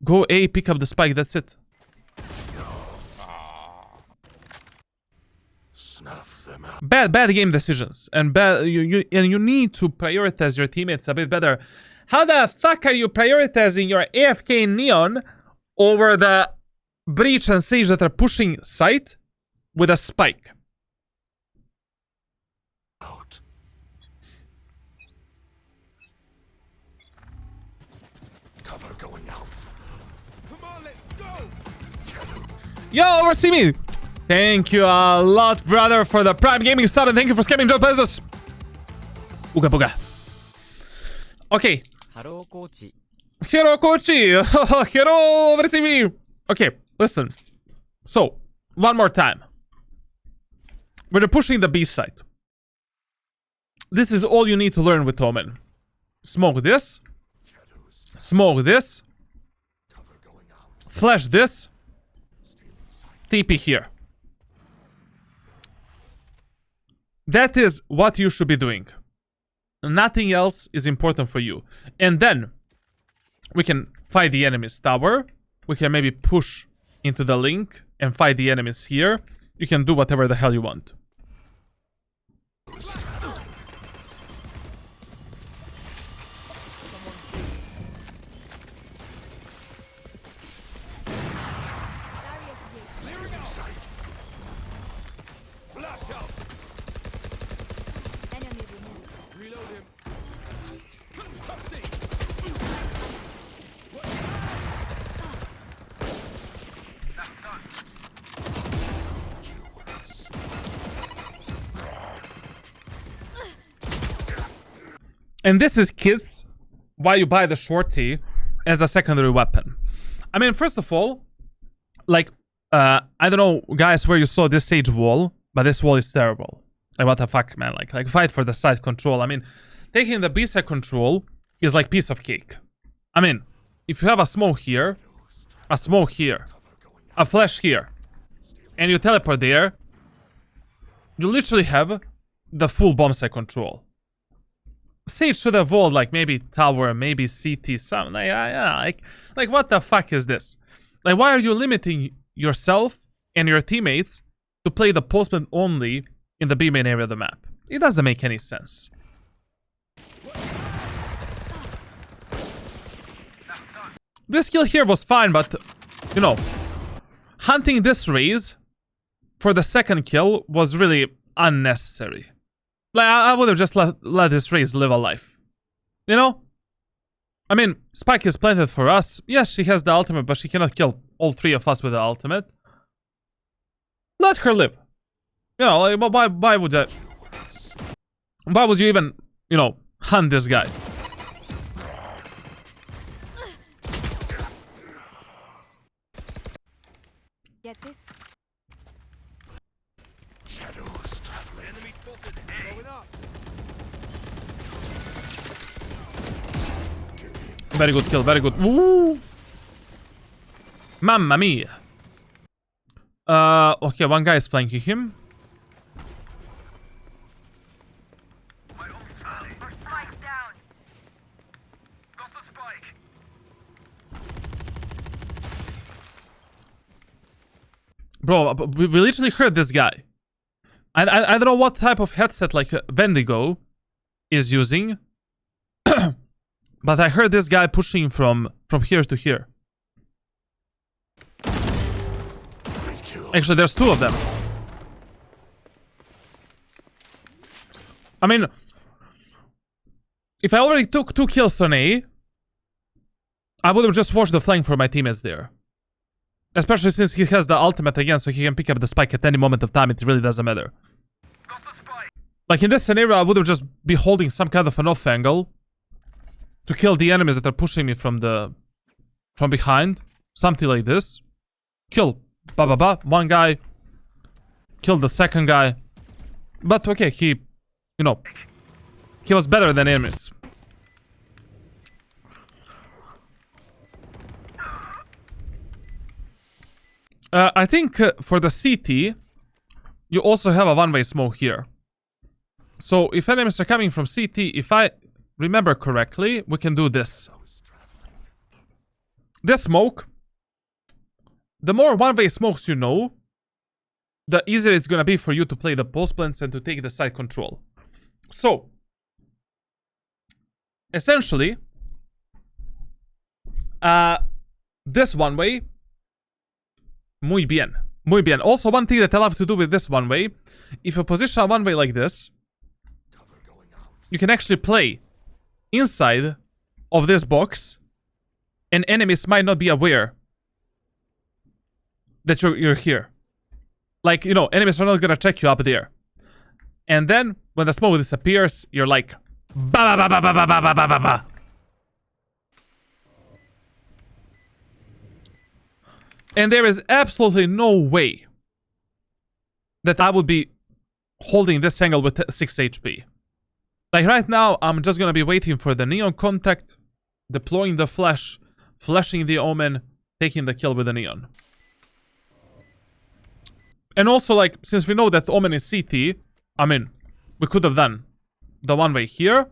go A, pick up the spike. That's it. Snuff them out. Bad game decisions, and you need to prioritize your teammates a bit better. How the fuck are you prioritizing your AFK Neon over the Breach and Sage that are pushing site with a spike? Out. Cover going out. Come on, let's go. Yo, oversee me. Thank you a lot, brother, for the Prime Gaming sub, and thank you for scamming Joe Bezos. Uga buga. Okay. Hello, coach. Hello, coachy. Hello, oversee me. Okay, listen. So, one more time. We're pushing the B side. This is all you need to learn with Omen. smoke this, smoke this, flash this, TP here. That is what you should be doing. Nothing else is important for you. And then we can fight the enemy's tower. We can maybe push into the link and fight the enemies here. You can do whatever the hell you want. And this is, kids, why you buy the shorty as a secondary weapon. I mean, first of all, like, I don't know, guys, where you saw this Sage wall, but this wall is terrible. Like, what the fuck, man? Like fight for the side control. I mean, taking the B side control is like piece of cake. I mean, if you have a smoke here, a flash here, and you teleport there, you literally have the full bomb side control. Sage should have walled like maybe tower, maybe CT, something. Like what the fuck is this? Like, why are you limiting yourself and your teammates to play the postman only in the B main area of the map? It doesn't make any sense. This kill here was fine, but you know, hunting this raise for the second kill was really unnecessary. Like, I would have just let this raise live a life. You know? I mean, Spike is planted for us. Yes, she has the ultimate, but she cannot kill all three of us with the ultimate. Let her live. You know, like, why would that? Why would you even, you know, hunt this guy? Get this? Shadows traveling. Enemy spotted. Going up. Very good kill, very good. Ooh. Mamma mia. Okay, one guy is flanking him. Bro, we literally heard this guy. I don't know what type of headset like Vendigo is using. But I heard this guy pushing from here to here. Actually, there's two of them. I mean, if I already took 2 kills on A, I would have just watched the flank for my teammates there. Especially since he has the ultimate again, so he can pick up the spike at any moment of time. It really doesn't matter. Like in this scenario, I would have just be holding some kind of an off angle to kill the enemies that are pushing me from behind. Something like this. Kill. One guy. Kill the second guy. But okay, he was better than enemies. I think for the CT, you also have a one-way smoke here. So if enemies are coming from CT, if I remember correctly, we can do this. This smoke, the more one-way smokes you know, the easier it's gonna be for you to play the post plants and to take the side control. So, essentially, this one-way, muy bien. Muy bien. Also, one thing that I love to do with this one-way, if you position a one-way like this, you can actually play inside of this box, and enemies might not be aware that you're here. Like, you know, enemies are not gonna check you up there. And then, when the smoke disappears, you're like, ba ba ba ba ba ba ba ba ba ba. And there is absolutely no way that I would be holding this angle with 6 HP. Like right now, I'm just gonna be waiting for the neon contact, deploying the flash, flashing the Omen, taking the kill with the neon. And also, like, since we know that Omen is CT, I mean, we could have done the one way here,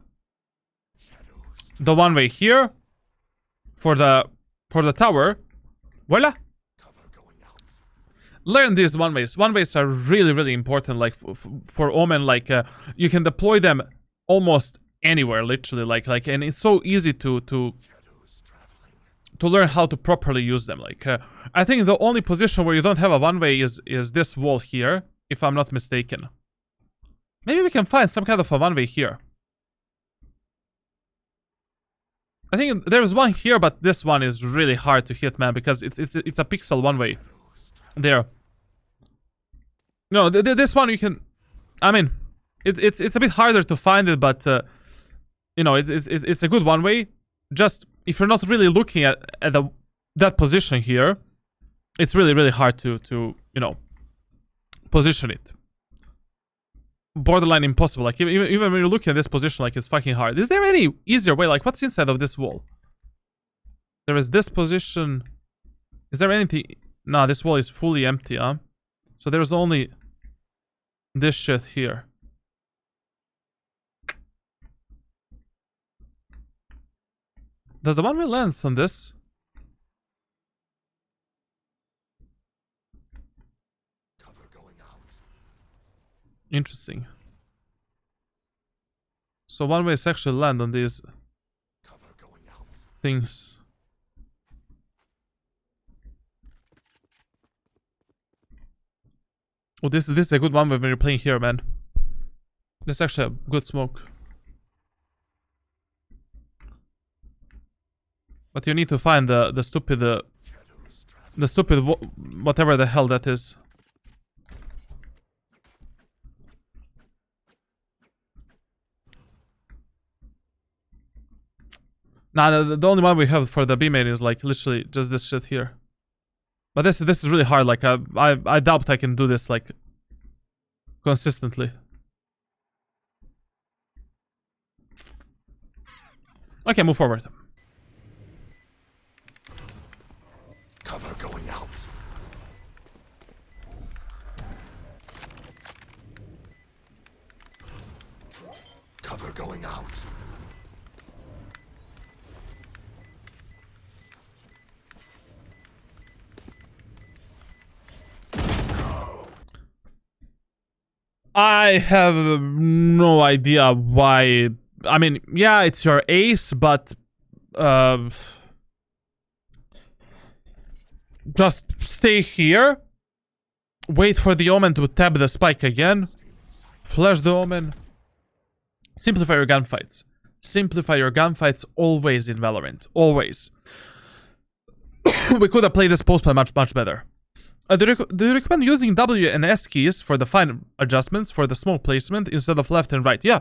the one way here, for the tower. Voila! Learn these one ways. One ways are really, really important. Like for Omen, like you can deploy them almost anywhere, literally. Like, and it's so easy to learn how to properly use them. Like, I think the only position where you don't have a one way is this wall here, if I'm not mistaken. Maybe we can find some kind of a one way here. I think there's one here, but this one is really hard to hit, man, because it's a pixel one way. There. No, this one you can. I mean, it's a bit harder to find it, but you know, it's a good one way. Just if you're not really looking at that position here, it's really hard to you know, position it. Borderline impossible. Like even when you're looking at this position, like it's fucking hard. Is there any easier way? Like what's inside of this wall? There is this position. Is there anything? Nah, this wall is fully empty, huh? So there's only this shit here. Does the one way lands on this? Cover going out. Interesting. So one way is actually land on these Cover going out. things. Oh, this is a good one when you're playing here, man. This is actually a good smoke. But you need to find the stupid whatever the hell that is. Nah, the only one we have for the B main is like literally just this shit here. But this is really hard. Like I doubt I can do this like consistently. Okay, move forward. Cover going out. Cover going out. I have no idea why. I mean, yeah, it's your ace, but just stay here. Wait for the Omen to tap the spike again. Flash the Omen. Simplify your gunfights. Simplify your gunfights always in Valorant. Always. We could have played this post play much better. Do you recommend using W and S keys for the fine adjustments for the smoke placement instead of left and right? Yeah.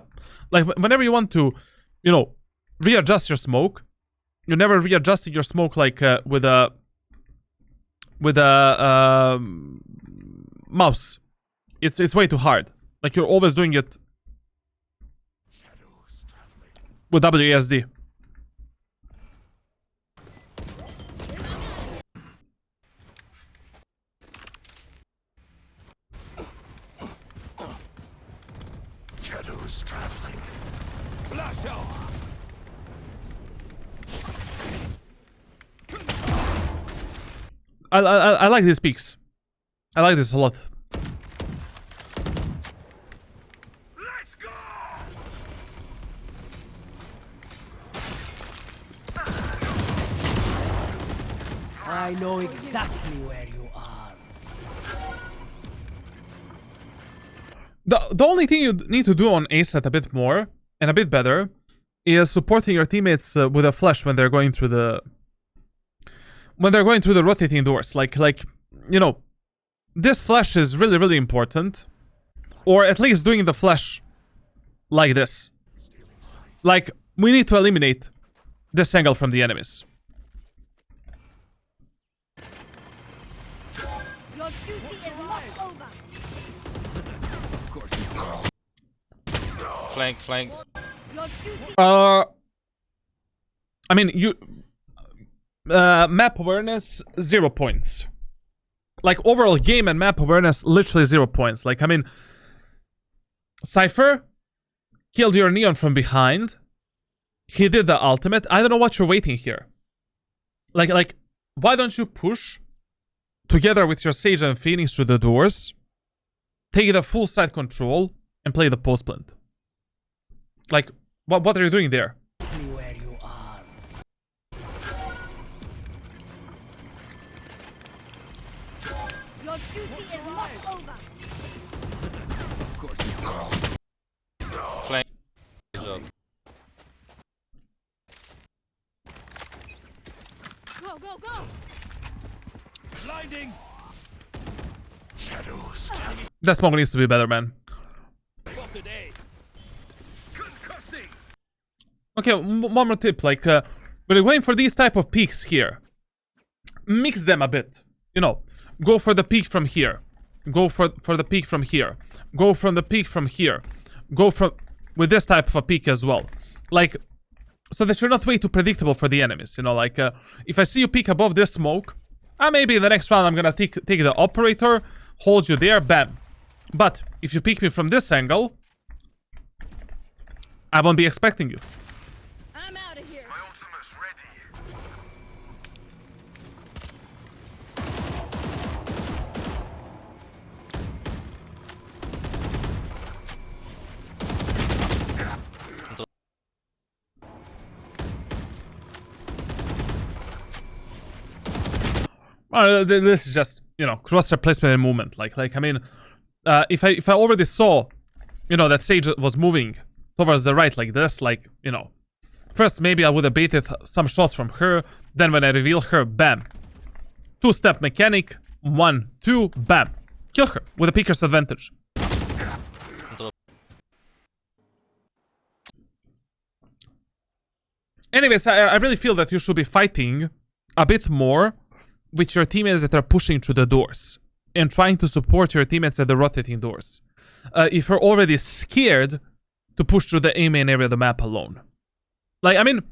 Like whenever you want to, you know, readjust your smoke, you're never readjusting your smoke like with a mouse. It's way too hard. Like you're always doing it with WASD. Shadows traveling. Flash out. I like these peaks. I like this a lot. Let's go. I know exactly where you are. The only thing you need to do on ASAT a bit more and a bit better is supporting your teammates with a flash when they're going through the rotating doors. Like you know, this flash is really important, or at least doing the flash like this. Like we need to eliminate this angle from the enemies. Your duty is not over. Flank. Your duty. I mean, map awareness 0 points. Like overall game and map awareness, literally 0 points. Like, I mean, Cypher killed your Neon from behind. He did the ultimate. I don't know what you're waiting here. Like, why don't you push together with your Sage and Phoenix through the doors, take the full side control, and play the post plant? Like, what are you doing there? Me where you are. Your duty is not over. Go, go, go. Blinding. Shadows. That smoke needs to be better, man. Spotted A. Concussing. Okay, one more tip. Like, when you're going for these type of peaks here, mix them a bit. You know, go for the peak from here. Go for the peak from here. Go from the peak from here. Go from with this type of a peak as well. Like, so that you're not way too predictable for the enemies. You know, like, if I see you peek above this smoke, maybe in the next round I'm gonna take the operator, hold you there, bam. But if you peek me from this angle, I won't be expecting you. I'm out of here. My ultimate's ready. This is just, you know, crosshair placement and movement. Like I mean, if I already saw, you know, that Sage was moving towards the right like this, like, you know, first maybe I would have baited some shots from her. Then when I reveal her, bam, 2-step mechanic, 1, 2, bam, kill her with a peeker's advantage. Anyways, I really feel that you should be fighting a bit more with your teammates that are pushing through the doors and trying to support your teammates at the rotating doors. If you're already scared to push through the A main area of the map alone. Like, I mean,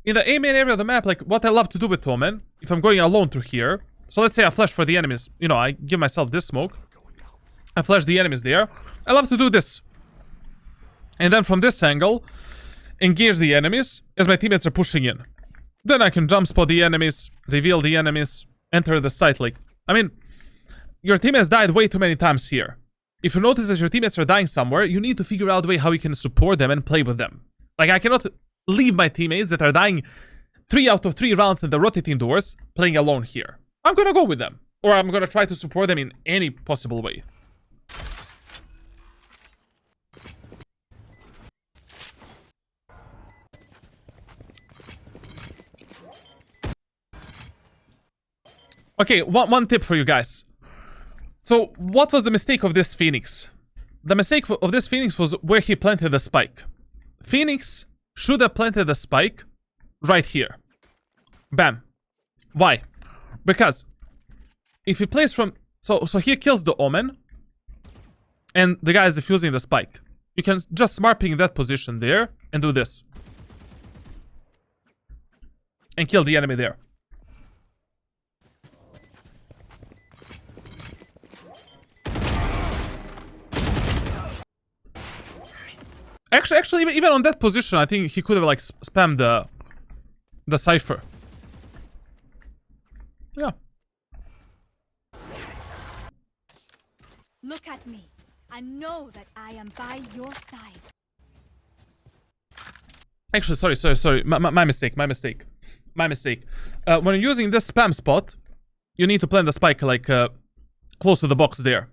in the A main area of the map, like, what I love to do with Omen, if I'm going alone through here, so let's say I flash for the enemies, you know, I give myself this smoke, I flash the enemies there, I love to do this. And then from this angle, engage the enemies as my teammates are pushing in. Then I can jump spot the enemies, reveal the enemies, enter the site. Like, I mean, your teammates died way too many times here. If you notice that your teammates are dying somewhere, you need to figure out a way how you can support them and play with them. Like, I cannot leave my teammates that are dying 3 out of 3 rounds in the rotating doors playing alone here. I'm gonna go with them. Or I'm gonna try to support them in any possible way. Okay, one tip for you guys. So, what was the mistake of this Phoenix? The mistake of this Phoenix was where he planted the spike. Phoenix should have planted the spike right here. Bam. Why? Because if he plays from... So he kills the Omen, and the guy is defusing the spike. You can just smart ping that position there, and do this. And kill the enemy there. Actually, even on that position, I think he could have, like, spammed the Cypher. Yeah. Look at me. I know that I am by your side. Actually, sorry. My mistake. When you're using this spam spot, you need to plant the spike, like, close to the box there.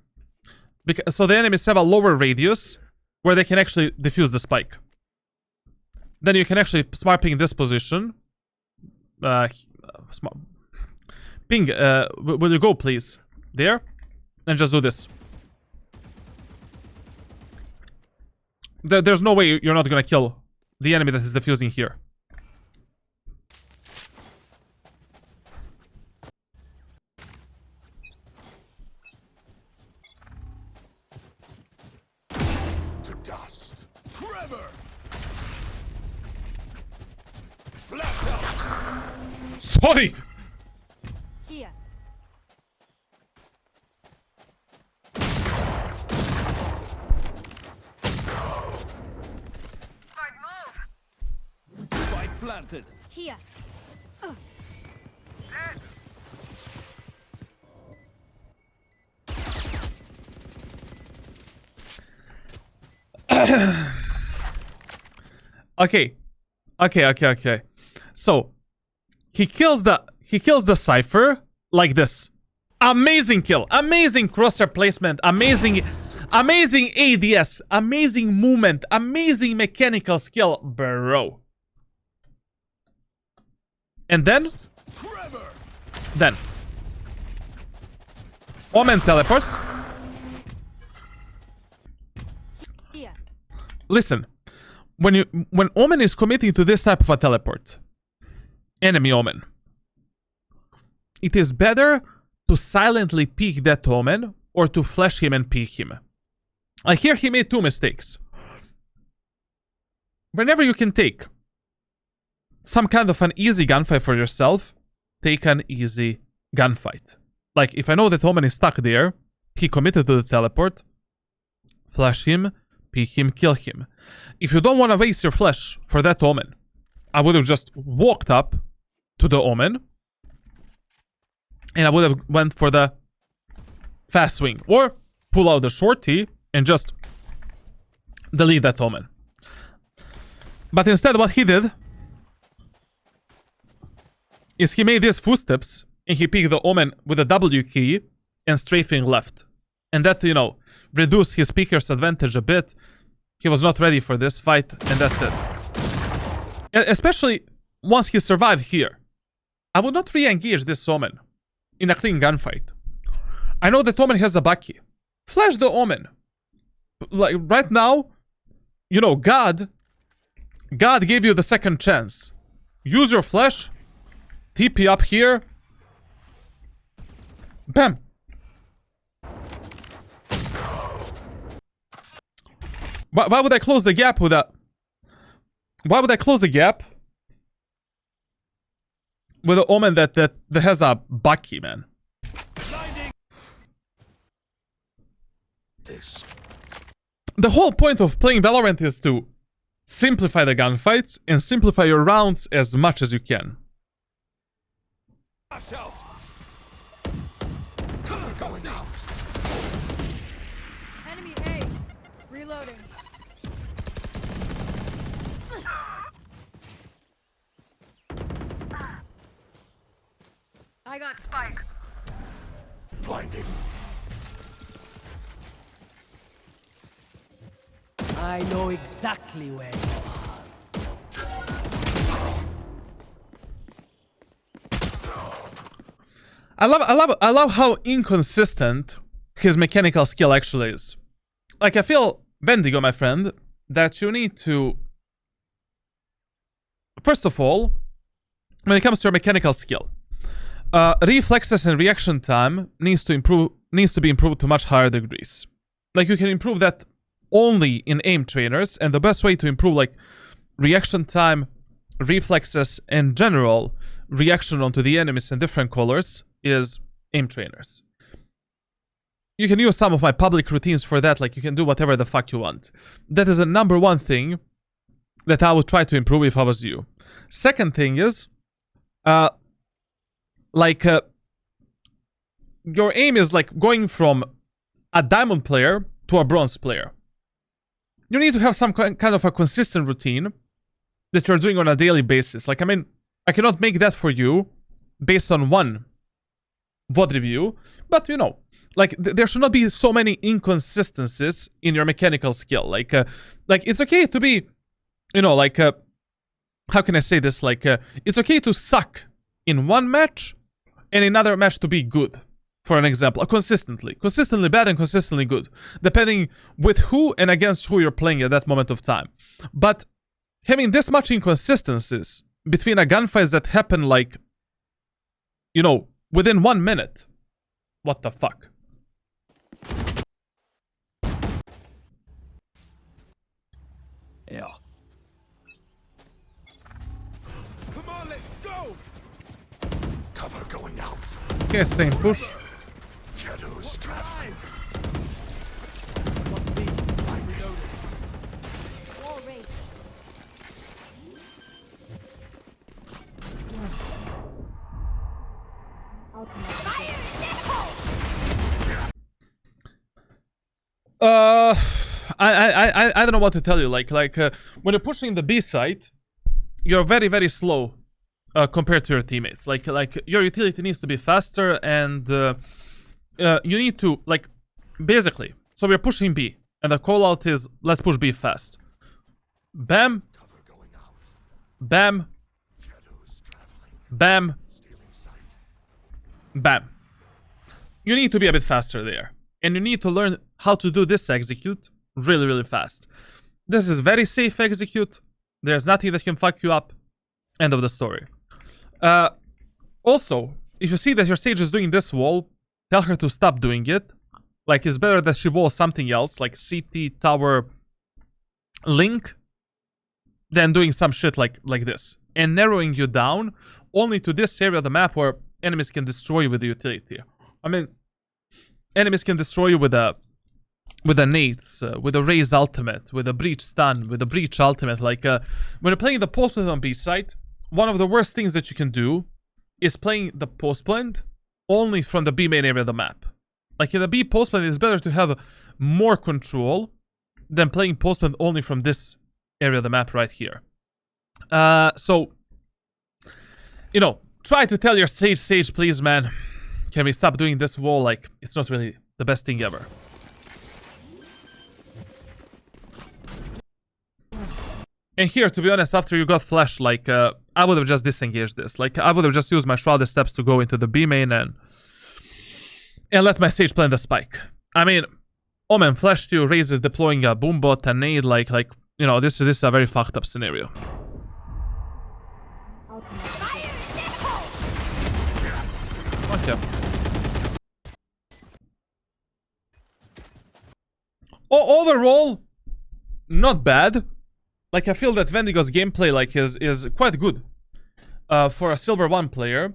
So the enemies have a lower radius where they can actually defuse the spike. Then you can actually smart ping this position. Ping, will you go, please? There. And just do this. There's no way you're not gonna kill the enemy that is defusing here. Sorry! Here. Spike planted. Here. Okay. Okay. So, he kills the Cypher like this. Amazing kill. Amazing crosshair placement. Amazing ADS. Amazing movement. Amazing mechanical skill, bro. And then Omen teleports. Here. Listen, when Omen is committing to this type of a teleport, enemy Omen, it is better to silently peek that Omen or to flash him and peek him. Like here he made two mistakes. Whenever you can take some kind of an easy gunfight for yourself, take an easy gunfight. Like if I know that Omen is stuck there, he committed to the teleport, flash him, peek him, kill him. If you don't want to waste your flash for that Omen, I would have just walked up to the Omen and I would have went for the fast swing or pull out the shorty and just delete that Omen. But instead what he did is he made these footsteps and he picked the Omen with a W key and strafing left. And that, you know, reduced his picker's advantage a bit. He was not ready for this fight, and that's it. Especially once he survived here. I would not re-engage this Omen in a clean gunfight. I know that Omen has a Bucky. Flash the Omen. Like, right now, you know, God gave you the second chance. Use your flash. TP up here. Bam. Why would I close the gap with that? Why would I close the gap with an Omen that has a Bucky, man? The whole point of playing Valorant is to simplify the gunfights and simplify your rounds as much as you can. Flash out. Cover going out. Enemy A. Reloading. I got Spike. Blinding. I know exactly where you are. I love how inconsistent his mechanical skill actually is. Like, I feel, Bendigo, my friend, that you need to... First of all, when it comes to your mechanical skill, reflexes and reaction time needs to be improved to much higher degrees. Like, you can improve that only in aim trainers, and the best way to improve, like, reaction time, reflexes, and general reaction onto the enemies in different colors is aim trainers. You can use some of my public routines for that, like you can do whatever the fuck you want. That is the number one thing that I would try to improve if I was you. Second thing is, your aim is like going from a diamond player to a bronze player. You need to have some kind of a consistent routine that you're doing on a daily basis. Like, I mean, I cannot make that for you based on one VOD review, but you know, like there should not be so many inconsistencies in your mechanical skill. Like it's okay to be, you know, like how can I say this? Like it's okay to suck in one match and in another match to be good. For an example, consistently bad and consistently good, depending with who and against who you're playing at that moment of time. But having this much inconsistencies between a gunfights that happen like, you know, within 1 minute, what the fuck? Yeah. Come on, let's go. Okay, same push. Shadows traveling. Wall raised. I don't know what to tell you. Like when you're pushing the B site, you're very very slow compared to your teammates. Like your utility needs to be faster, and you need to like basically. So we're pushing B, and the call out is let's push B fast. Bam, Cover going out. bam, Shadows traveling. bam, Stealing sight. bam. You need to be a bit faster there, and you need to learn how to do this execute really really fast. This is very safe execute. There's nothing that can fuck you up. End of the story. Also, if you see that your Sage is doing this wall, tell her to stop doing it. Like, it's better that she walls something else, like CT, tower, link, than doing some shit like this. And narrowing you down only to this area of the map where enemies can destroy you with the utility. I mean, enemies can destroy you with a nades, with a raise ultimate, with a breach stun, with a breach ultimate. Like, when you're playing the post plant on B site, one of the worst things that you can do is playing the post plant only from the B main area of the map. Like, in the B post plant, it's better to have more control than playing post plant only from this area of the map right here. So, you know, try to tell your Sage, please, man. Can we stop doing this wall? Like, it's not really the best thing ever. And here, to be honest, after you got flash, like, I would have just disengaged this. Like, I would have just used my shrouded steps to go into the B main and let my Sage plant the spike. I mean, Omen flashed you, Raze is deploying a boombot, a nade, like, you know, this is a very fucked up scenario. Okay. Overall, not bad. Like, I feel that Vendigo's gameplay, like, is quite good for a Silver 1 player.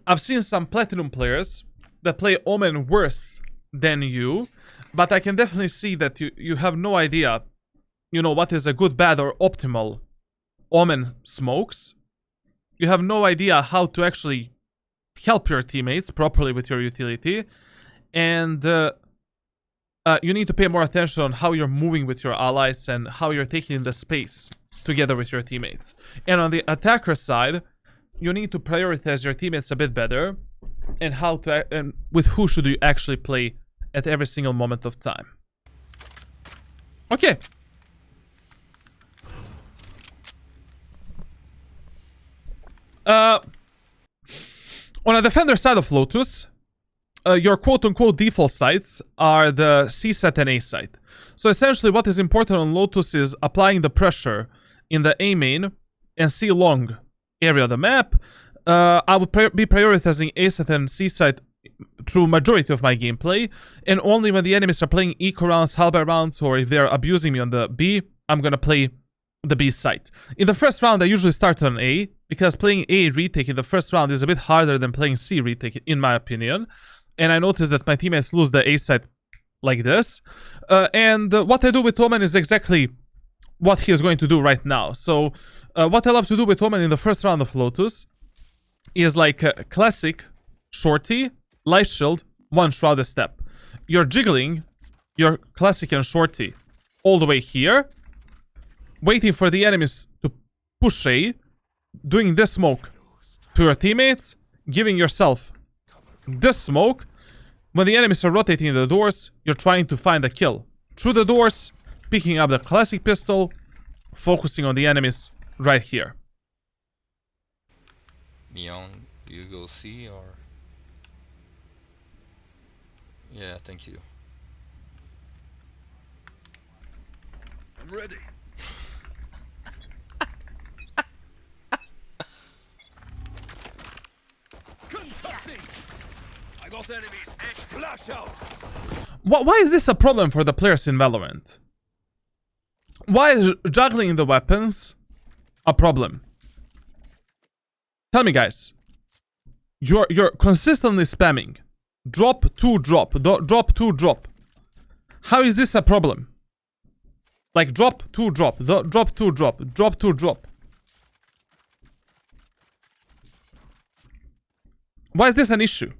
I've seen some Platinum players that play Omen worse than you, but I can definitely see that you have no idea, you know, what is a good, bad, or optimal Omen smokes. You have no idea how to actually help your teammates properly with your utility, and you need to pay more attention on how you're moving with your allies and how you're taking the space together with your teammates. And on the attacker side, you need to prioritize your teammates a bit better and and with who should you actually play at every single moment of time. Okay. On a defender side of Lotus, your quote-unquote default sites are the C site and A site. So essentially what is important on Lotus is applying the pressure in the A main and C long area of the map. I would be prioritizing A site and C site through majority of my gameplay, and only when the enemies are playing eco rounds, halberd rounds, or if they're abusing me on the B, I'm gonna play the B site. In the first round, I usually start on A, because playing A retake in the first round is a bit harder than playing C retake, in my opinion. And I noticed that my teammates lose the A site like this. And what I do with Omen is exactly what he is going to do right now. So what I love to do with Omen in the first round of Lotus is like a classic shorty, light shield, one shrouded step. You're jiggling your classic and shorty all the way here, waiting for the enemies to push A, doing this smoke to your teammates, giving yourself this smoke. When the enemies are rotating the doors, you're trying to find a kill through the doors, picking up the classic pistol, focusing on the enemies right here. Neon, do you go C or? Yeah, thank you. I'm ready. I got enemies. Flash out. Why is this a problem for the players in Valorant? Why is juggling the weapons a problem? Tell me, guys. You're consistently spamming. Drop to drop. Drop to drop. How is this a problem? Like drop to drop. Drop to drop. Drop to drop. Why is this an issue?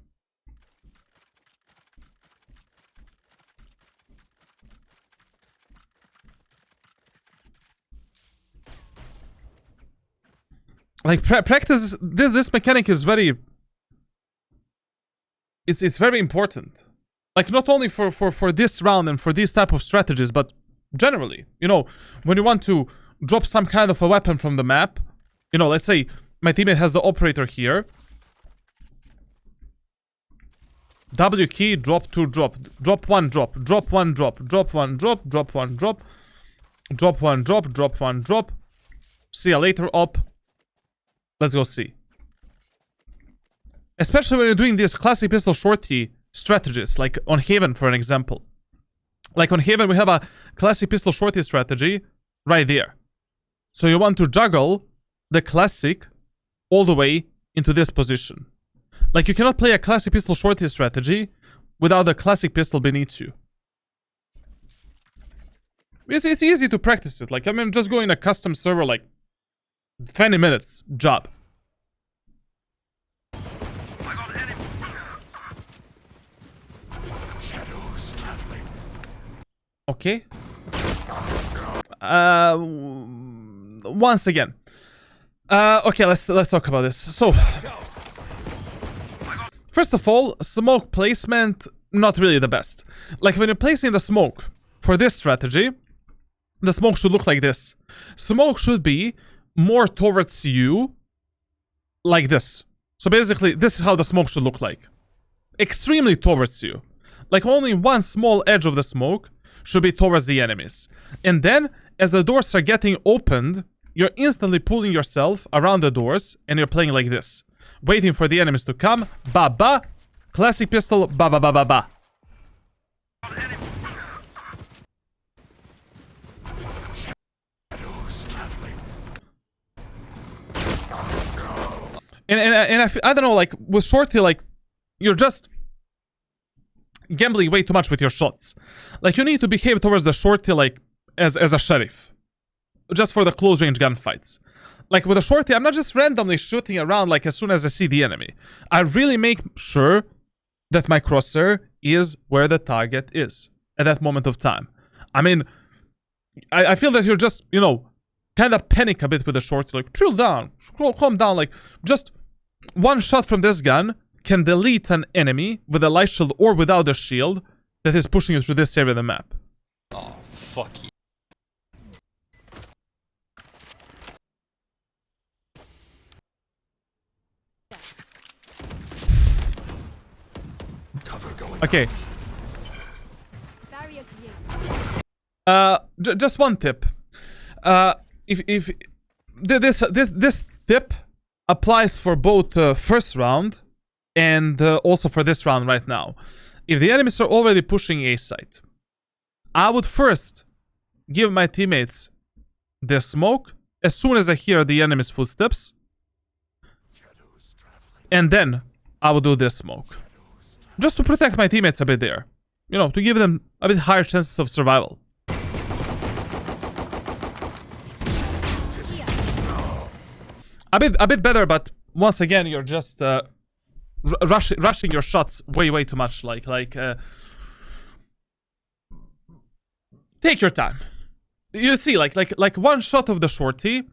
Like practice. This mechanic is very. It's very important. Like not only for this round and for these type of strategies, but generally, you know, when you want to drop some kind of a weapon from the map, you know, let's say my teammate has the operator here. W key, drop to drop, drop one drop, drop one drop, drop one drop, drop one drop, drop one drop, drop one drop. See you later, op. Let's go see. Especially when you're doing these classic pistol shorty strategies, like on Haven, for an example. Like on Haven, we have a classic pistol shorty strategy right there. So you want to juggle the classic all the way into this position. Like you cannot play a classic pistol shorty strategy without the classic pistol beneath you. It's easy to practice it. Like, I mean, just go in a custom server, like 20 minutes, job. Okay. Once again. Okay, let's talk about this. So, first of all, smoke placement, not really the best. Like when you're placing the smoke for this strategy, the smoke should look like this. Smoke should be more towards you, like this. So basically, this is how the smoke should look like. Extremely towards you. Like only one small edge of the smoke should be towards the enemies. And then, as the doors are getting opened, you're instantly pulling yourself around the doors, and you're playing like this. Waiting for the enemies to come. Ba ba. Classic pistol. Ba ba ba ba ba. And I don't know, like with shorty, like you're just gambling way too much with your shots. Like you need to behave towards the shorty like as a sheriff, just for the close range gunfights. Like with a shorty, I'm not just randomly shooting around like as soon as I see the enemy. I really make sure that my crosshair is where the target is at that moment of time. I mean, I feel that you're just, you know, kind of panic a bit with the shorty. Like, chill down, calm down. Like, just one shot from this gun can delete an enemy with a light shield or without a shield that is pushing you through this area of the map. Oh, fuck you. Okay. Barrier created. Just one tip. If this tip applies for both first round and also for this round right now. If the enemies are already pushing A site, I would first give my teammates the smoke as soon as I hear the enemy's footsteps, and then I will do this smoke. Just to protect my teammates a bit there. You know, to give them a bit higher chances of survival. A bit better, but once again, you're just rushing your shots way too much. Take your time. You see, like one shot of the shorty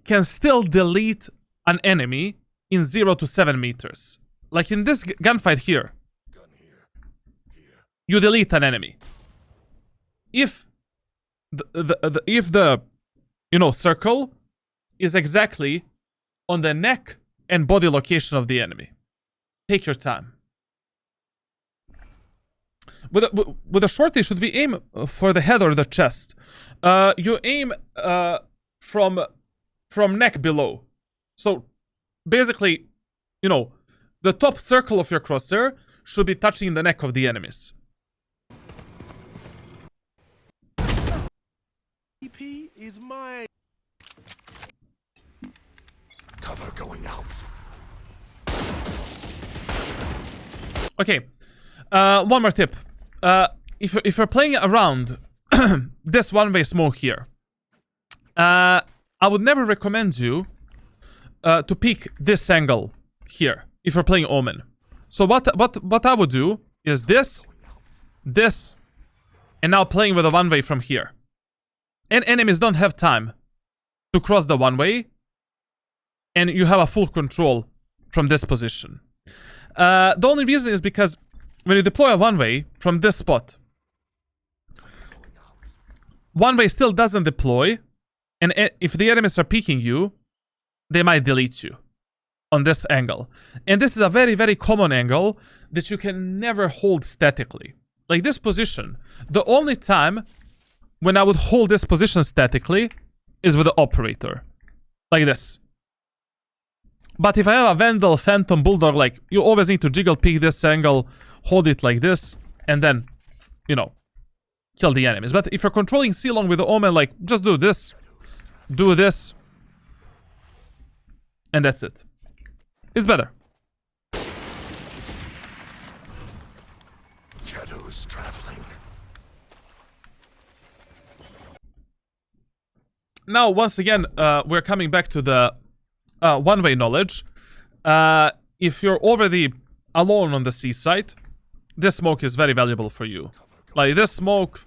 can still delete an enemy in 0 to 7 meters. Like in this gunfight here. You delete an enemy. If the you know circle is exactly on the neck and body location of the enemy. Take your time. With a shorty, should we aim for the head or the chest? You aim from neck below. So basically, you know, the top circle of your crosshair should be touching the neck of the enemies. EP is mine. Cover going out. Okay. One more tip. If you're playing around this one-way smoke here, I would never recommend you to pick this angle here if you're playing Omen. So what I would do is this, and now playing with a one-way from here. And enemies don't have time to cross the one-way, and you have a full control from this position. The only reason is because when you deploy a one-way from this spot, one-way still doesn't deploy, and if the enemies are peeking you, they might delete you on this angle. And this is a very, very common angle that you can never hold statically. Like this position, the only time when I would hold this position statically is with the operator. Like this. But if I have a Vandal, Phantom, Bulldog, like, you always need to jiggle peek this angle, hold it like this, and then, you know, kill the enemies. But if you're controlling C-Long with the Omen, like, just do this, and that's it. It's better. Shadows traveling. Now, once again, we're coming back to the one-way knowledge. If you're already alone on the seaside, this smoke is very valuable for you. Like this smoke,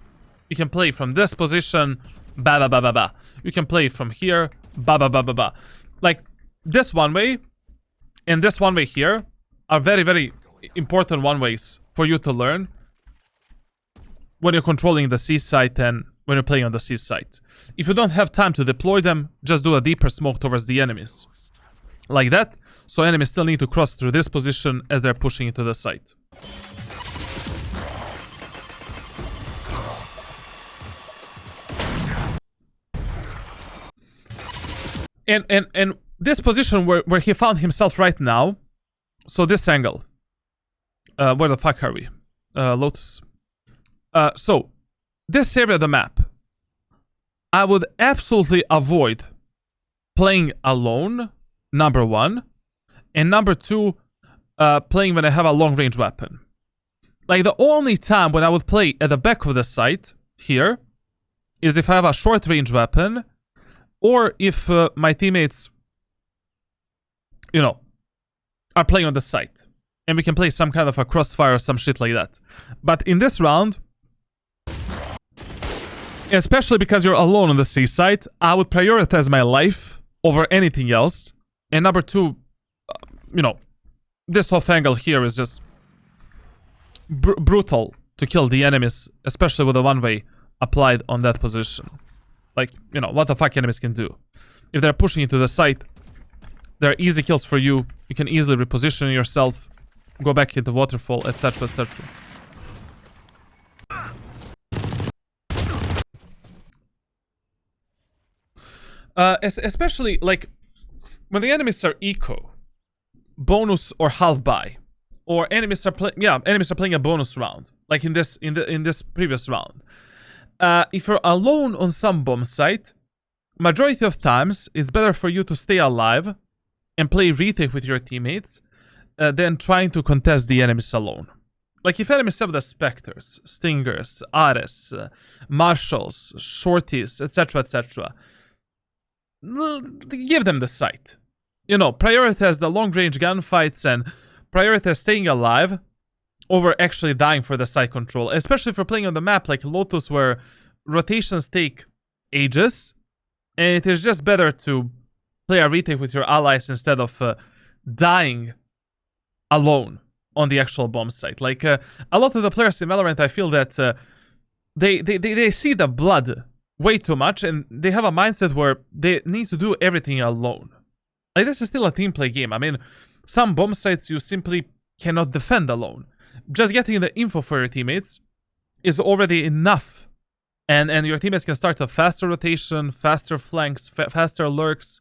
you can play from this position, ba ba ba ba ba. You can play from here, ba ba ba ba ba. Like this one-way and this one-way here are very, very important one-ways for you to learn when you're controlling the seaside and when you're playing on the seaside. If you don't have time to deploy them, just do a deeper smoke towards the enemies. Like that, so enemies still need to cross through this position as they're pushing into the site. And this position where he found himself right now, so this angle, where the fuck are we? Lotus. So, this area of the map, I would absolutely avoid playing alone, number one, and number two, playing when I have a long-range weapon. Like, the only time when I would play at the back of the site, here, is if I have a short-range weapon, or if my teammates, you know, are playing on the site. And we can play some kind of a crossfire or some shit like that. But in this round, especially because you're alone on the seaside, I would prioritize my life over anything else. And number two, you know, this off angle here is just brutal to kill the enemies, especially with a one-way applied on that position. Like, you know, what the fuck enemies can do. If they're pushing into the site, there are easy kills for you. You can easily reposition yourself, go back into waterfall, etc, etc. Especially, like, when the enemies are eco, bonus or half buy, or enemies are playing a bonus round, like in this previous round. If you're alone on some bomb site, majority of times it's better for you to stay alive and play retake with your teammates than trying to contest the enemies alone. Like if enemies have the Spectres, Stingers, Ares, Marshals, Shorties, etc, etc, give them the site. You know, prioritize the long-range gunfights and prioritize staying alive over actually dying for the site control. Especially if you're playing on the map like Lotus where rotations take ages. And it is just better to play a retake with your allies instead of dying alone on the actual bomb site. Like a lot of the players in Valorant, I feel that they see the blood way too much and they have a mindset where they need to do everything alone. Like this is still a team play game. I mean, some bomb sites you simply cannot defend alone. Just getting the info for your teammates is already enough. And your teammates can start a faster rotation, faster flanks, faster lurks,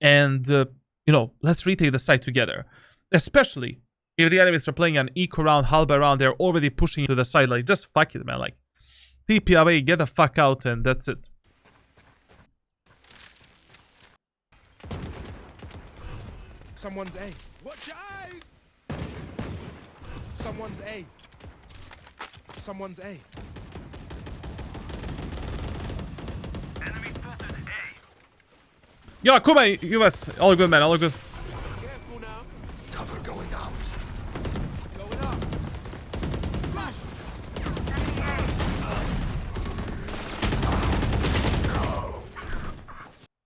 and, you know, let's retake the site together. Especially if the enemies are playing an eco round, halba round, they're already pushing to the side. Like, just fuck it, man. Like, TP away, get the fuck out, and that's it. Someone's A. Watch your eyes! Someone's A. Someone's A. Enemy spotted A. Yo, Kuma, US, all good, man, all good. Careful now. Cover going out. Going up. Flash.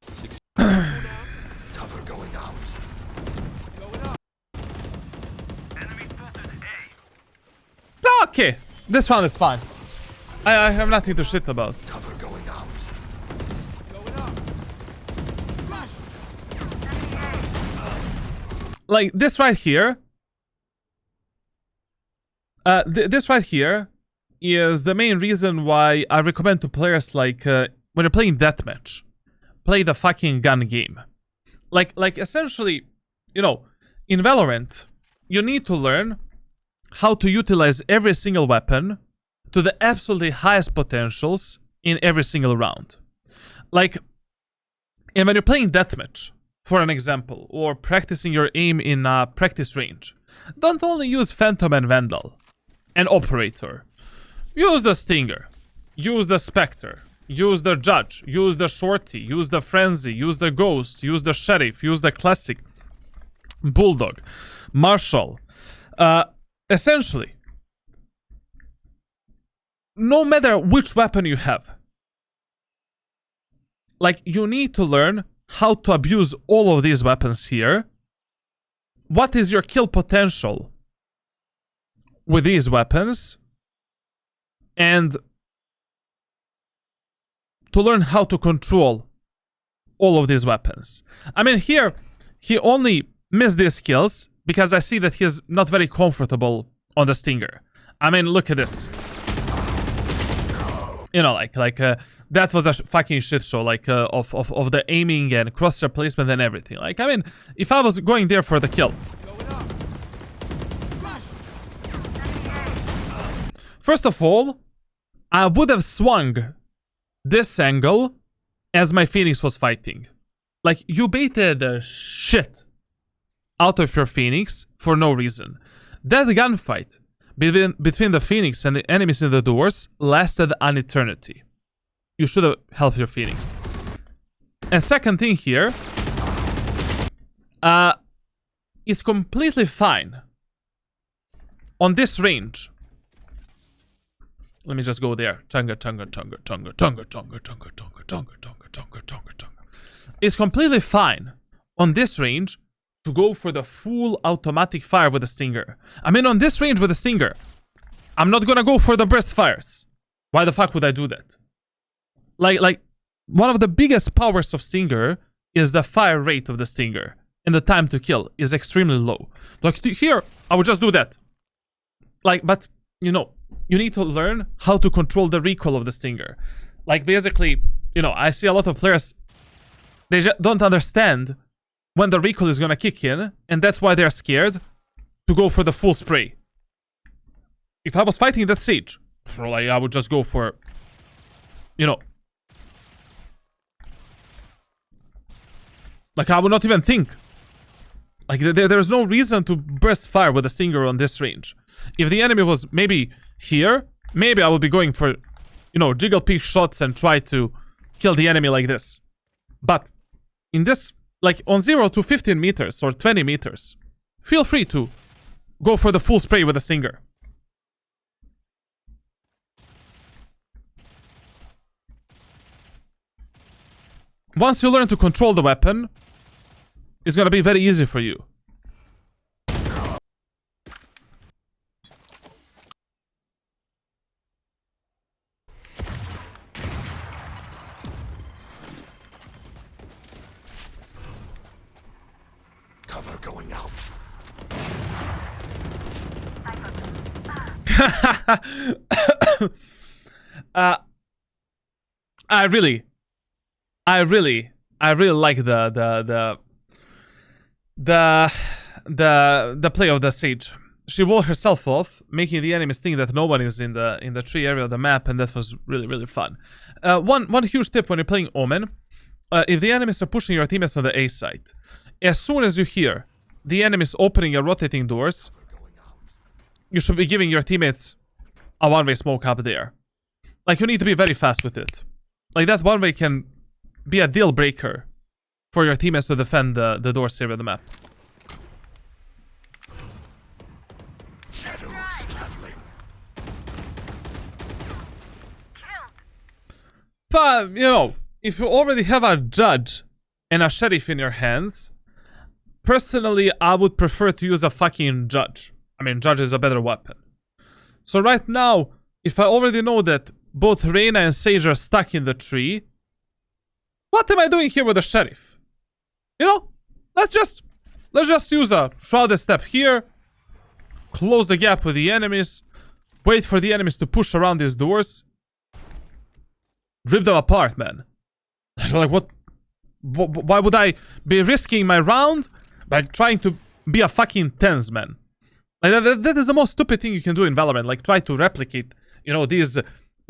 Six. Cover going out. Going up. Enemy spotted A. Okay, this one is fine. I have nothing to shit about. Cover going out. Going up. Flash. Like, this right here... this right here is the main reason why I recommend to players, like, when you're playing deathmatch, play the fucking gun game. Like essentially, you know, in Valorant, you need to learn how to utilize every single weapon to the absolutely highest potentials in every single round. Like, and when you're playing deathmatch, for an example, or practicing your aim in practice range, don't only use Phantom and Vandal and Operator. Use the Stinger, use the Spectre, use the Judge, use the Shorty, use the Frenzy, use the Ghost, use the Sheriff, use the Classic, Bulldog, Marshall. Essentially, no matter which weapon you have, like, you need to learn how to abuse all of these weapons here. What is your kill potential with these weapons? And to learn how to control all of these weapons. I mean, here, he only missed these kills because I see that he's not very comfortable on the Stinger. I mean, look at this. You know, that was a fucking shit show, like, of the aiming and crosshair placement and everything. Like, I mean, if I was going there for the kill. Going up. Flash. First of all, I would have swung this angle as my Phoenix was fighting. Like, you baited the shit out of your Phoenix for no reason. That gunfight between the Phoenix and the enemies in the doors lasted an eternity. You should have helped your Phoenix. And second thing here, it's completely fine on this range. Let me just go there. Chunga. It's completely fine on this range to go for the full automatic fire with the Stinger. I mean, on this range with the Stinger, I'm not gonna go for the burst fires. Why the fuck would I do that? Like, one of the biggest powers of Stinger is the fire rate of the Stinger. And the time to kill is extremely low. Like, here, I would just do that. Like, but, you know, you need to learn how to control the recoil of the Stinger. Like, basically, you know, I see a lot of players, they just don't understand when the recoil is gonna kick in, and that's why they're scared to go for the full spray. If I was fighting that Sage, like, I would just go for, you know, like, I would not even think. Like, there's no reason to burst fire with a Stinger on this range. If the enemy was maybe here, maybe I would be going for, you know, jiggle peek shots and try to kill the enemy like this. But in this, like, on 0 to 15 meters or 20 meters, feel free to go for the full spray with a Stinger. Once you learn to control the weapon, it's gonna be very easy for you. Cover going out. I really like the play of the Sage. She walled herself off, making the enemies think that no one is in the tree area of the map, and that was really fun. One huge tip when you're playing Omen, if the enemies are pushing your teammates on the A side, as soon as you hear the enemies opening and rotating doors, you should be giving your teammates a one-way smoke up there. Like, you need to be very fast with it. Like, that one-way can be a deal breaker for your teammates to defend the doors here of the map. Shadows traveling. But, you know, if you already have a judge and a sheriff in your hands, personally, I would prefer to use a fucking judge. I mean, judge is a better weapon. So right now, if I already know that both Reyna and Sage are stuck in the tree, what am I doing here with the sheriff? You know, let's just use a shrouded step here, close the gap with the enemies, wait for the enemies to push around these doors, rip them apart, man. Like, what? Why would I be risking my round by trying to be a fucking tens, man? Like, that is the most stupid thing you can do in Valorant. Like, try to replicate, you know, these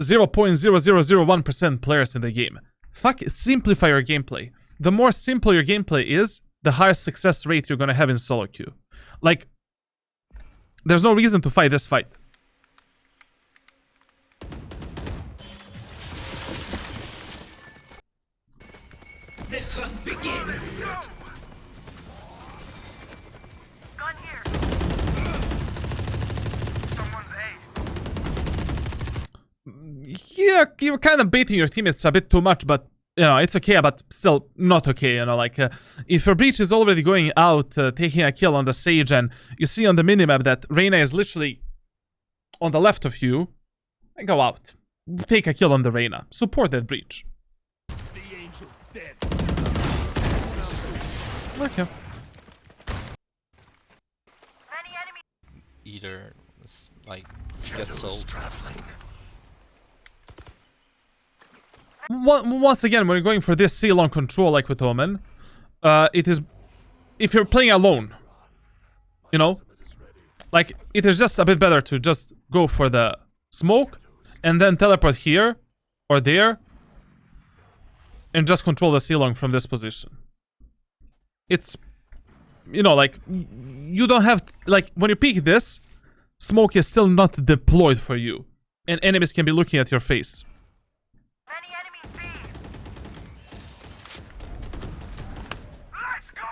0.0001% players in the game. Fuck, simplify your gameplay. The more simple your gameplay is, the higher success rate you're gonna have in solo queue. Like, there's no reason to fight this fight. The hunt begins. Gun here. Someone's A. Yeah, you're kind of baiting your teammates a bit too much, but, you know, it's okay, but still not okay, you know, like, if your breach is already going out, taking a kill on the Sage, and you see on the minimap that Reyna is literally on the left of you, go out. Take a kill on the Reyna. Support that breach. The angel's dead. Okay. Many enemies. Either like get Shadows sold. traveling. Once again, when you're going for this C-long control like with Omen, it is... If you're playing alone, you know? Like, it is just a bit better to just go for the smoke and then teleport here or there and just control the C-long from this position. It's... You know, like, you don't have... Like, when you peek this, smoke is still not deployed for you. And enemies can be looking at your face. Many enemies B. Let's go.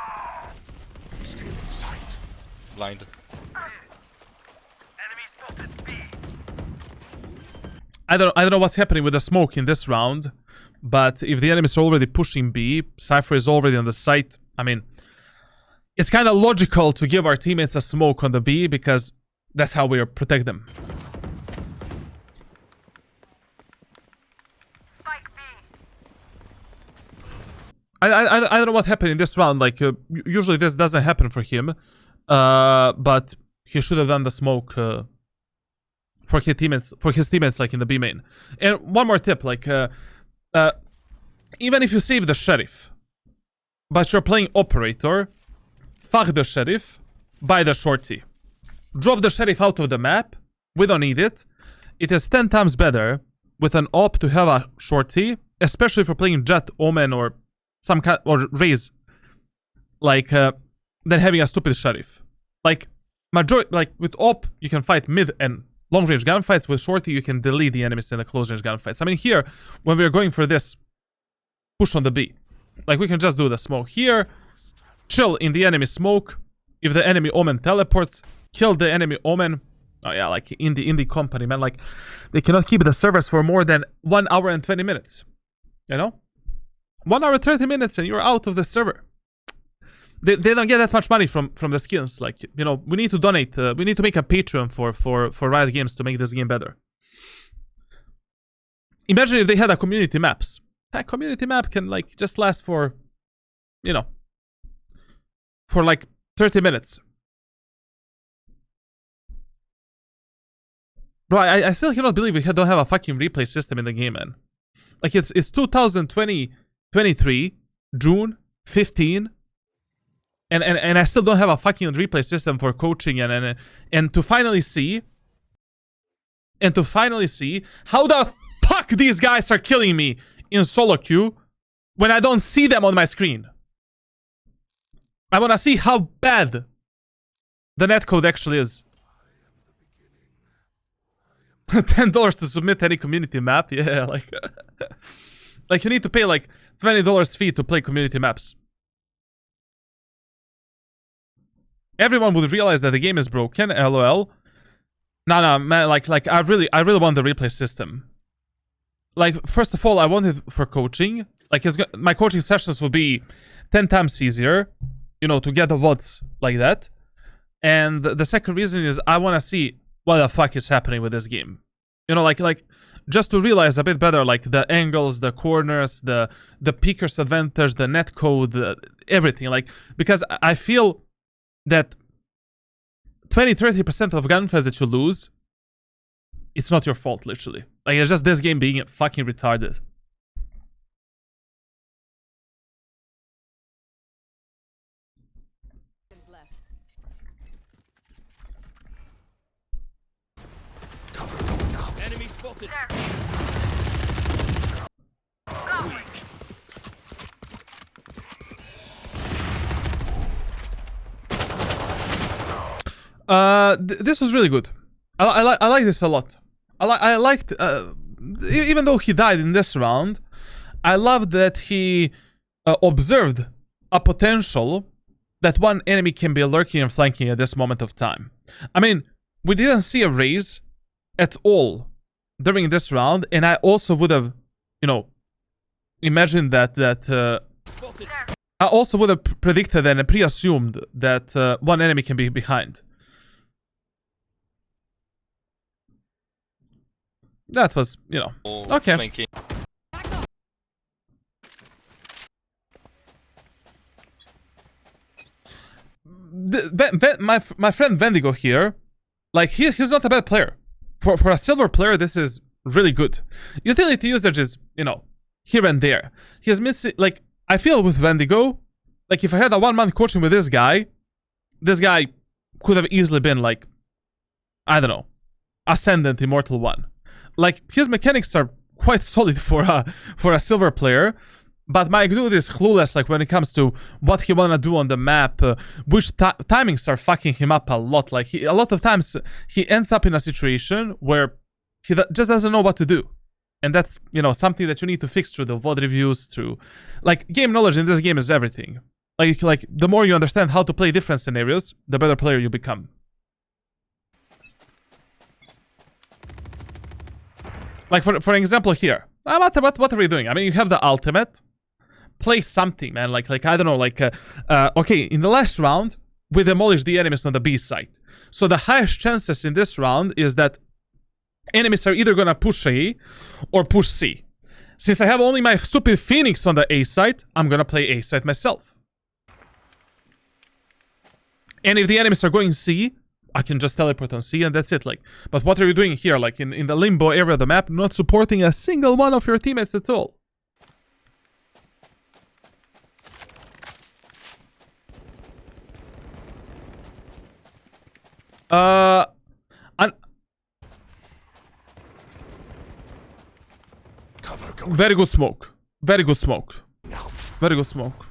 Stealing sight. Blind. Enemy spotted B. I don't know what's happening with the smoke in this round, but if the enemies are already pushing B, Cypher is already on the site. I mean, it's kind of logical to give our teammates a smoke on the B because that's how we protect them. Spike B. I don't know what happened in this round. Like, usually this doesn't happen for him, but he should have done the smoke for his teammates, like in the B main. And one more tip, like, even if you save the sheriff, but you're playing operator, fuck the sheriff, buy the shorty. Drop the sheriff out of the map. We don't need it. It is 10 times better with an op to have a shorty, especially if you're playing Jet, Omen, or some kind, or Raze, like, than having a stupid sheriff. Like, like with op, you can fight mid and long range gunfights. With shorty, you can delete the enemies in the close range gunfights. I mean, here, when we're going for this push on the B, like, we can just do the smoke here, chill in the enemy smoke. If the enemy Omen teleports, kill the enemy Omen. Oh yeah, like in the company, man. Like, they cannot keep the servers for more than 1 hour and 20 minutes. You know? 1 hour 30 minutes and you're out of the server. They don't get that much money from the skins. Like, you know, we need to donate. We need to make a Patreon for Riot Games to make this game better. Imagine if they had a community maps. A community map can, like, just last for, you know, for like 30 minutes. Bro, I still cannot believe we don't have a fucking replay system in the game, man. Like, it's 2023, June 15, and I still don't have a fucking replay system for coaching and to finally see how the fuck these guys are killing me in solo queue when I don't see them on my screen. I wanna see how bad the netcode actually is. $10 to submit any community map. Yeah, like, like you need to pay like $20 fee to play community maps. Everyone would realize that the game is broken. LOL. No, man. Like I really want the replay system. Like, first of all, I want it for coaching. Like, my coaching sessions will be 10 times easier, you know, to get the VODs like that. And the second reason is I want to see what the fuck is happening with this game. You know, like just to realize a bit better, like the angles, the corners, the peeker's advantage, the net code, everything. Like, because I feel that 20-30% of gunfights that you lose, it's not your fault, literally. Like, it's just this game being fucking retarded. Cover going out. Enemy spotted. This was really good. I like this a lot. I liked, even though he died in this round, I loved that he observed a potential that one enemy can be lurking and flanking at this moment of time. I mean, we didn't see a raise at all during this round, and I also would have, you know, imagined that I also would have predicted and pre-assumed that one enemy can be behind. That was, you know, okay. Flanking. My friend Vendigo here, like, he's not a bad player. For a silver player, this is really good. Utility usage is, you know, here and there. He's missing, like, I feel with Vendigo, like, if I had a 1 month coaching with this guy could have easily been, like, I don't know, Ascendant Immortal 1. Like, his mechanics are quite solid for a silver player, but my dude is clueless, like, when it comes to what he wanna do on the map, which timings are fucking him up a lot. Like, a lot of times he ends up in a situation where he just doesn't know what to do, and that's, you know, something that you need to fix through the VOD reviews, through, like, game knowledge in this game is everything. Like the more you understand how to play different scenarios, the better player you become. Like, for example here, what are we doing? I mean, you have the ultimate. Play something, man. Like I don't know, like, okay, in the last round, we demolished the enemies on the B side. So the highest chances in this round is that enemies are either gonna push A or push C. Since I have only my stupid Phoenix on the A side, I'm gonna play A side myself. And if the enemies are going C, I can just teleport on C and that's it. Like, but what are you doing here? Like, in the limbo area of the map, not supporting a single one of your teammates at all. Cover going Very good smoke. Very good smoke. out. Very good smoke.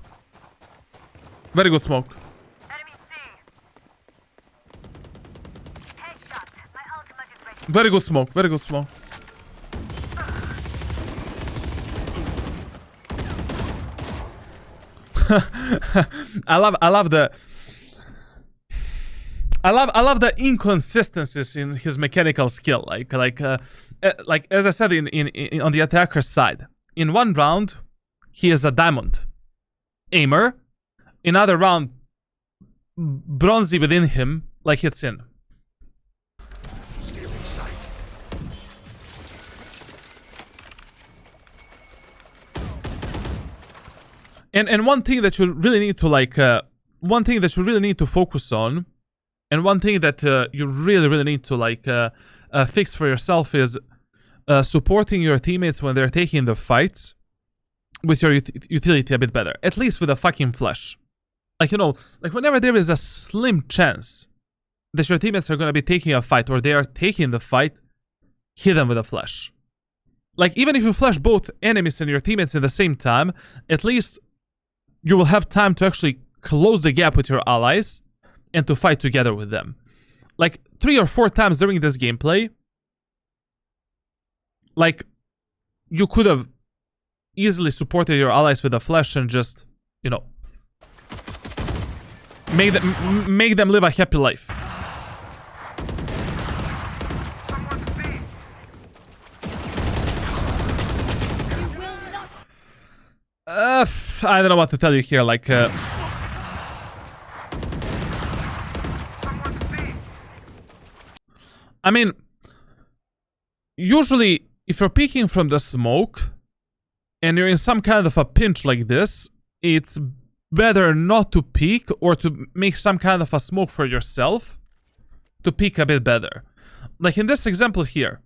Very good smoke. Enemy C. Headshot. My ultimate is ready. Very good smoke. Very good smoke. I love the inconsistencies in his mechanical skill. Like as I said in on the attacker side, in one round he is a diamond aimer, in other round bronzy within him, like hits in. Stealing sight. And one thing that you really need to one thing that you really need to focus on, and one thing that you really need to fix for yourself is supporting your teammates when they're taking the fights with your utility a bit better. At least with a fucking flash. Like, you know, like whenever there is a slim chance that your teammates are gonna be taking a fight or they are taking the fight, hit them with a flash. Like, even if you flash both enemies and your teammates at the same time, at least you will have time to actually close the gap with your allies and to fight together with them. Like, 3 or 4 times during this gameplay, like, you could have easily supported your allies with a flash and just, you know, make them live a happy life. You will not. I don't know what to tell you here. Like, I mean, usually if you're peeking from the smoke and you're in some kind of a pinch like this, it's better not to peek or to make some kind of a smoke for yourself to peek a bit better. Like in this example here,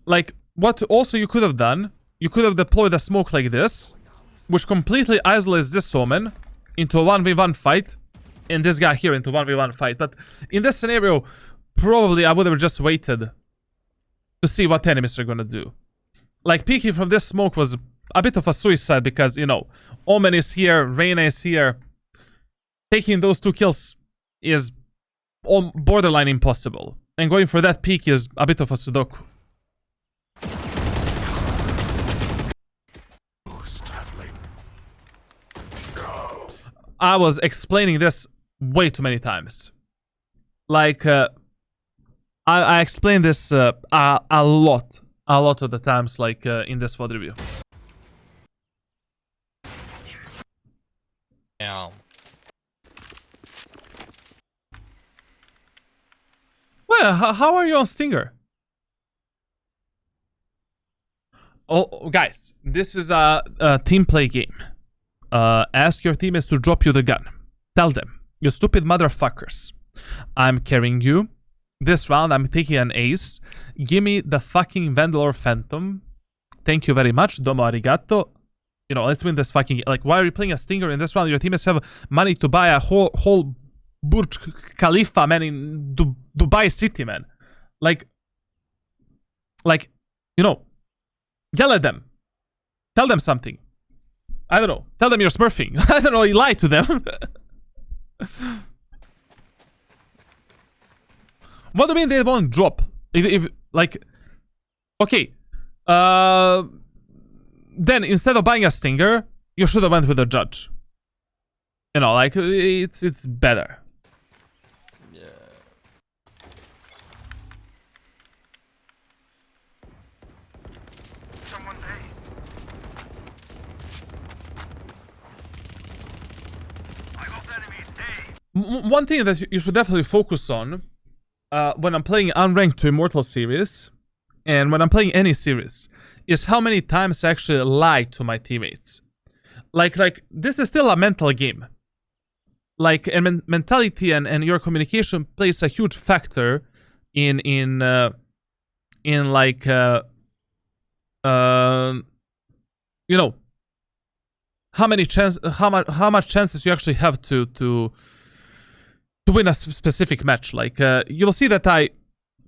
like what also you could have done, you could have deployed a smoke like this, which completely isolates this Omen into a 1v1 fight, and this guy here into 1v1 fight. But in this scenario, probably I would have just waited to see what enemies are gonna do. Like, peeking from this smoke was a bit of a suicide because, you know, Omen is here, Reyna is here. Taking those 2 kills is borderline impossible. And going for that peek is a bit of a sudoku. Who's traveling? I was explaining this way too many times. Like, I explained this a lot of the times, like in this VOD review. Yeah. Well, how are you on Stinger? Oh, guys, this is a team play game. Ask your teammates to drop you the gun. Tell them, you stupid motherfuckers, I'm carrying you. This round, I'm taking an ace. Give me the fucking Vandal or Phantom. Thank you very much. Domo arigato. You know, let's win this fucking... Like, why are you playing a Stinger in this round? Your teammates have money to buy a whole Burj Khalifa, man, in Dubai City, man. Like, you know, yell at them. Tell them something. I don't know. Tell them you're smurfing. I don't know, you lie to them. What do you mean they won't drop? If like, okay, then instead of buying a Stinger, you should have went with a Judge. You know, like, it's better. Yeah. Someone's A. I got enemies A. One thing that you should definitely focus on when I'm playing Unranked to Immortal series, and when I'm playing any series, is how many times I actually lie to my teammates. Like this is still a mental game. Like, and mentality and your communication plays a huge factor in like you know, how much chances you actually have to win a specific match. Like, you'll see that I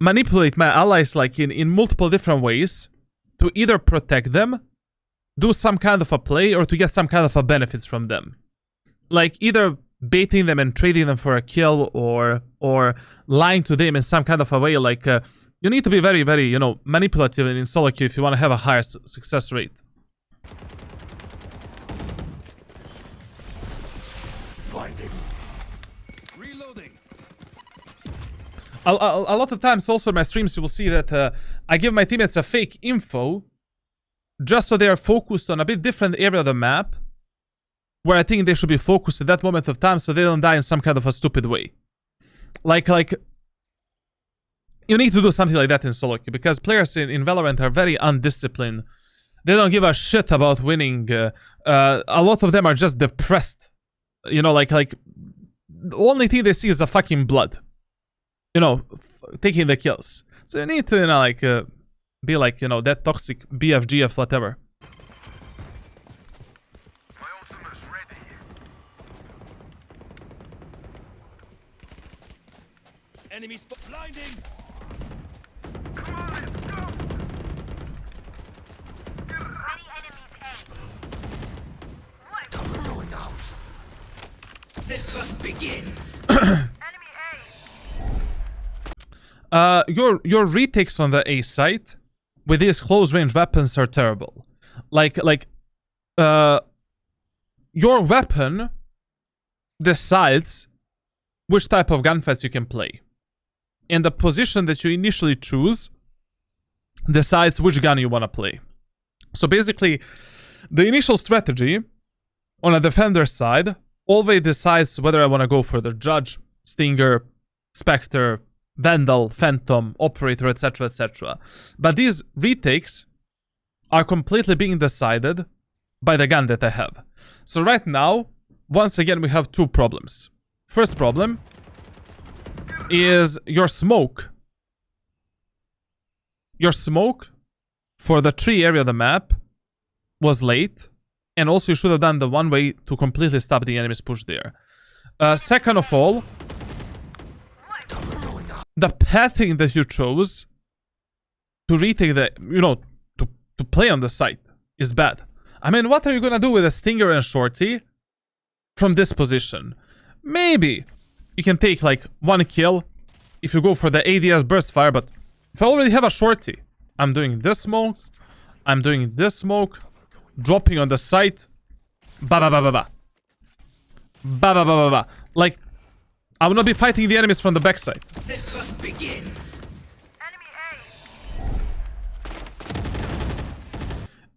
manipulate my allies like in multiple different ways to either protect them, do some kind of a play, or to get some kind of a benefits from them. Like, either baiting them and trading them for a kill, or lying to them in some kind of a way. Like, you need to be very, very, you know, manipulative in solo queue if you want to have a higher success rate. Blinding. Reloading. A lot of times also in my streams you will see that I give my teammates a fake info just so they are focused on a bit different area of the map where I think they should be focused at that moment of time so they don't die in some kind of a stupid way. Like you need to do something like that in solo queue because players in Valorant are very undisciplined. They don't give a shit about winning. A lot of them are just depressed. You know, like the only thing they see is the fucking blood. You know, taking the kills. So you need to, you know, like, be like, you know, that toxic BFGF, whatever. My ultimate's ready. Enemy spot blinding. Come on, let's go. Many enemies A. What? Cover going out. The hunt begins. Enemy A. Your retakes on the A site with these close range weapons are terrible. Your weapon decides which type of gunfights you can play. And the position that you initially choose decides which gun you want to play. So basically, the initial strategy on a defender side always decides whether I want to go for the Judge, Stinger, Spectre, Vandal, Phantom, Operator, etc., etc. But these retakes are completely being decided by the gun that I have. So right now, once again, we have two problems. First problem is your smoke. Your smoke for the tree area of the map was late, and also you should have done the one way to completely stop the enemy's push there. Second of all, the pathing that you chose to retake the, to play on the site is bad. I mean, what are you gonna do with a Stinger and Shorty from this position? Maybe you can take like one kill if you go for the ADS burst fire, but if I already have a Shorty, I'm doing this smoke, I'm doing this smoke, dropping on the site, ba ba ba ba ba. Ba ba ba ba ba. Like, I will not be fighting the enemies from the backside. The hunt begins. Enemy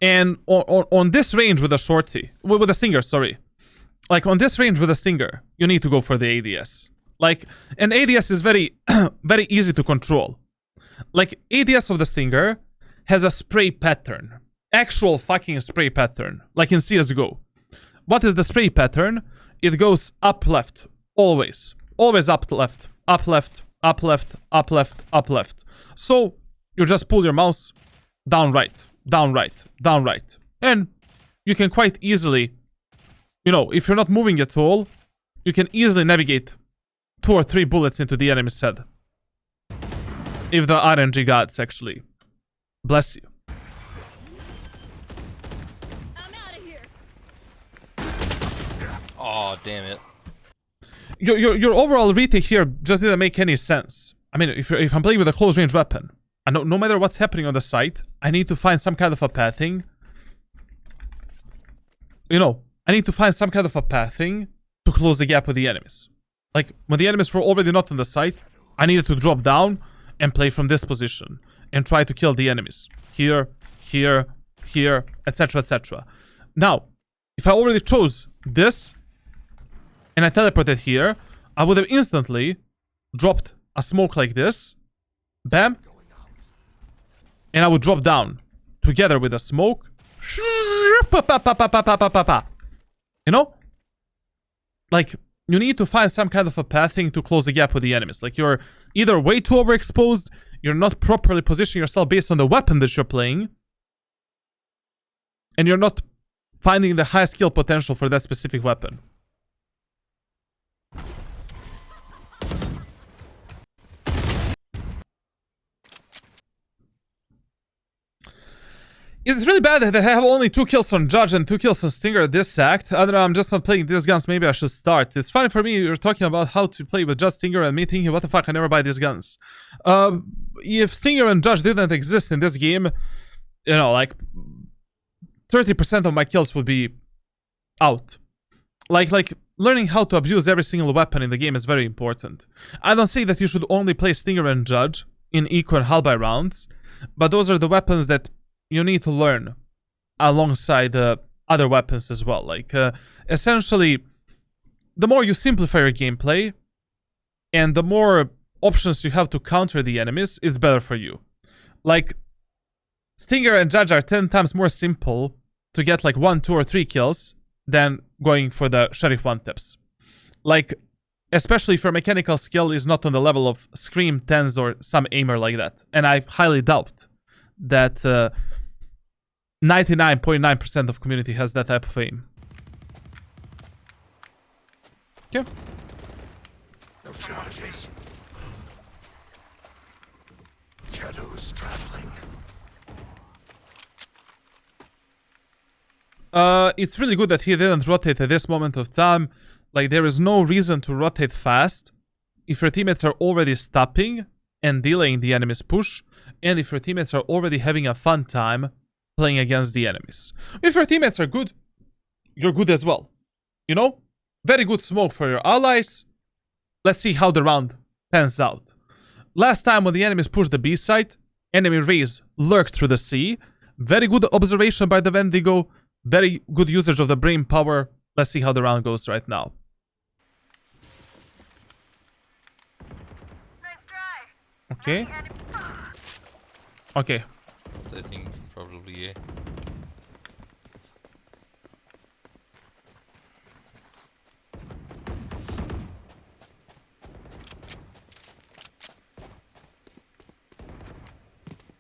A. And on this range with a Shorty, with a Stinger, sorry. Like, on this range with a Stinger, you need to go for the ADS. Like, and ADS is very, very easy to control. Like, ADS of the Stinger has a spray pattern. Actual fucking spray pattern. Like in CSGO. What is the spray pattern? It goes up left. Always. Always up left. Up left. Up left. Up left. Up left. So, you just pull your mouse down right. Down right. Down right. And you can quite easily, if you're not moving at all, you can easily navigate 2 or 3 bullets into the enemy's head. If the RNG gods actually bless you. I'm out of here. Oh, damn it. Your overall retake here just didn't make any sense. I mean, if I'm playing with a close range weapon, no matter what's happening on the site, I need to find some kind of a pathing. I need to find some kind of a pathing to close the gap with the enemies. Like, when the enemies were already not on the site, I needed to drop down and play from this position and try to kill the enemies. Here, here, here, etc., etc. Now, if I already chose this and I teleported here, I would have instantly dropped a smoke like this. Bam. And I would drop down together with a smoke. Like, you need to find some kind of a pathing to close the gap with the enemies. Like, you're either way too overexposed, you're not properly positioning yourself based on the weapon that you're playing, and you're not finding the high skill potential for that specific weapon. Is it really bad that I have only 2 kills on Judge and 2 kills on Stinger this act? I don't know, I'm just not playing these guns, maybe I should start. It's funny for me, you're talking about how to play with Judge, Stinger, and me thinking, what the fuck, I never buy these guns. If Stinger and Judge didn't exist in this game, like 30% of my kills would be out. Like learning how to abuse every single weapon in the game is very important. I don't say that you should only play Stinger and Judge in equal and half by rounds, but those are the weapons that you need to learn alongside other weapons as well. Like, essentially, the more you simplify your gameplay and the more options you have to counter the enemies, it's better for you. Like, Stinger and Judge are 10 times more simple to get like 1, 2, or 3 kills than going for the Sheriff 1-taps. Like, especially if your mechanical skill is not on the level of Scream, Tens, or some aimer like that. And I highly doubt that 99.9% of community has that type of aim. Okay. No charges. Shadows traveling. It's really good that he didn't rotate at this moment of time. Like, there is no reason to rotate fast if your teammates are already stopping and delaying the enemy's push, and if your teammates are already having a fun time playing against the enemies. If your teammates are good, you're good as well. You know? Very good smoke for your allies. Let's see how the round pans out. Last time when the enemies pushed the B site, enemy Raze lurked through the C. Very good observation by the Wendigo. Very good usage of the brain power. Let's see how the round goes right now. Nice try. Okay. Okay. I think probably A.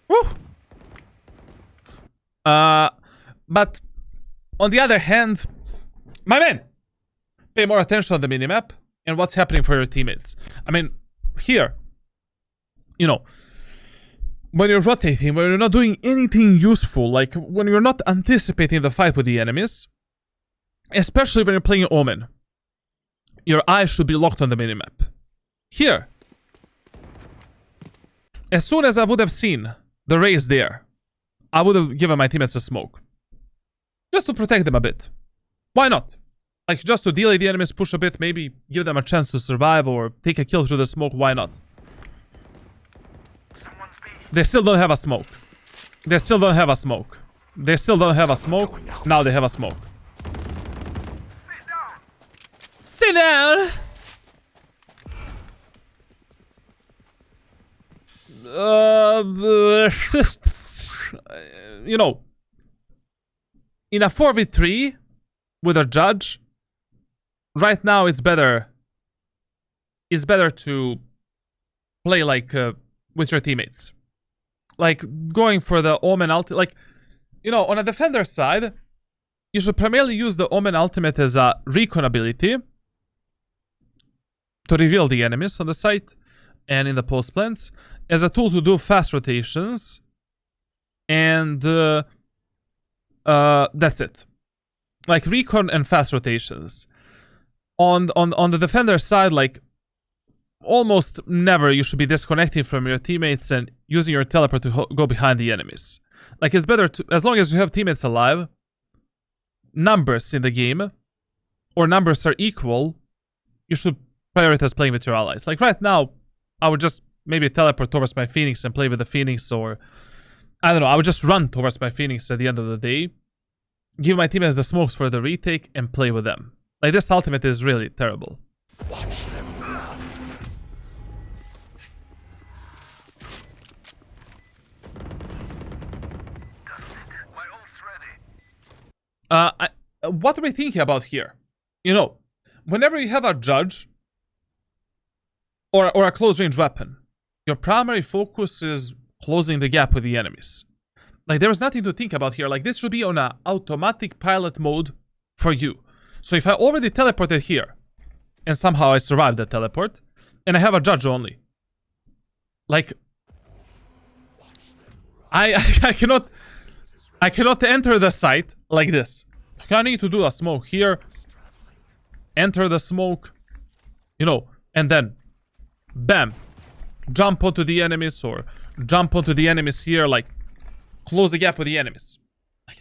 Woo! But on the other hand, my man, pay more attention on the minimap and what's happening for your teammates. I mean, here, you know, when you're rotating, when you're not doing anything useful, like when you're not anticipating the fight with the enemies, especially when you're playing Omen, your eyes should be locked on the minimap. Here, as soon as I would have seen the Raze there, I would have given my teammates a smoke. Just to protect them a bit. Why not? Like, just to delay the enemy's push a bit, maybe give them a chance to survive or take a kill through the smoke, why not? They still don't have a smoke. They still don't have a smoke. They still don't have a smoke. Now they have a smoke. Sit down! You know, in a 4v3 with a judge, right now it's better to play like with your teammates. Like going for the Omen ultimate, like, you know, on a defender side, you should primarily use the Omen ultimate as a recon ability to reveal the enemies on the site and in the post plants, as a tool to do fast rotations, and that's it. Like recon and fast rotations. On the defender side, like, almost never you should be disconnecting from your teammates and using your teleport to go behind the enemies. Like, it's better to, as long as you have teammates alive, numbers in the game, or numbers are equal, you should prioritize playing with your allies. Like right now, I would just maybe teleport towards my Phoenix and play with the Phoenix, or I don't know, I would just run towards my Phoenix at the end of the day, give my teammates the smokes for the retake, and play with them. Like, this ultimate is really terrible. Watch them run. My ult's ready. What are we thinking about here? You know, whenever you have a judge or a close range weapon, your primary focus is closing the gap with the enemies. Like, there is nothing to think about here. Like, this should be on a automatic pilot mode for you. So if I already teleported here, and somehow I survived that teleport, and I have a judge only, like, I cannot enter the site like this. I need to do a smoke here, enter the smoke, you know, and then bam, jump onto the enemies, or jump onto the enemies here, like, close the gap with the enemies.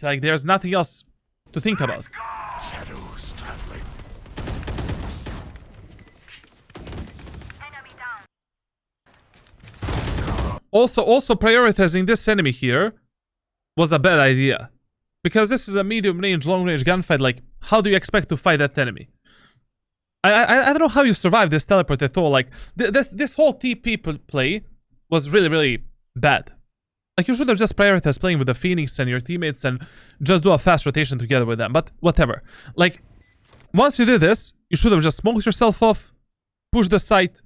Like there's nothing else to think about. Shadows traveling. Enemy down. Also prioritizing this enemy here was a bad idea, because this is a medium range, long range gunfight. Like, how do you expect to fight that enemy? I don't know how you survive this teleport at all. Like, this whole TP play was really, really bad. Like, you should have just prioritized playing with the Phoenix and your teammates and just do a fast rotation together with them. But whatever. Like, once you did this, you should have just smoked yourself off, pushed the site,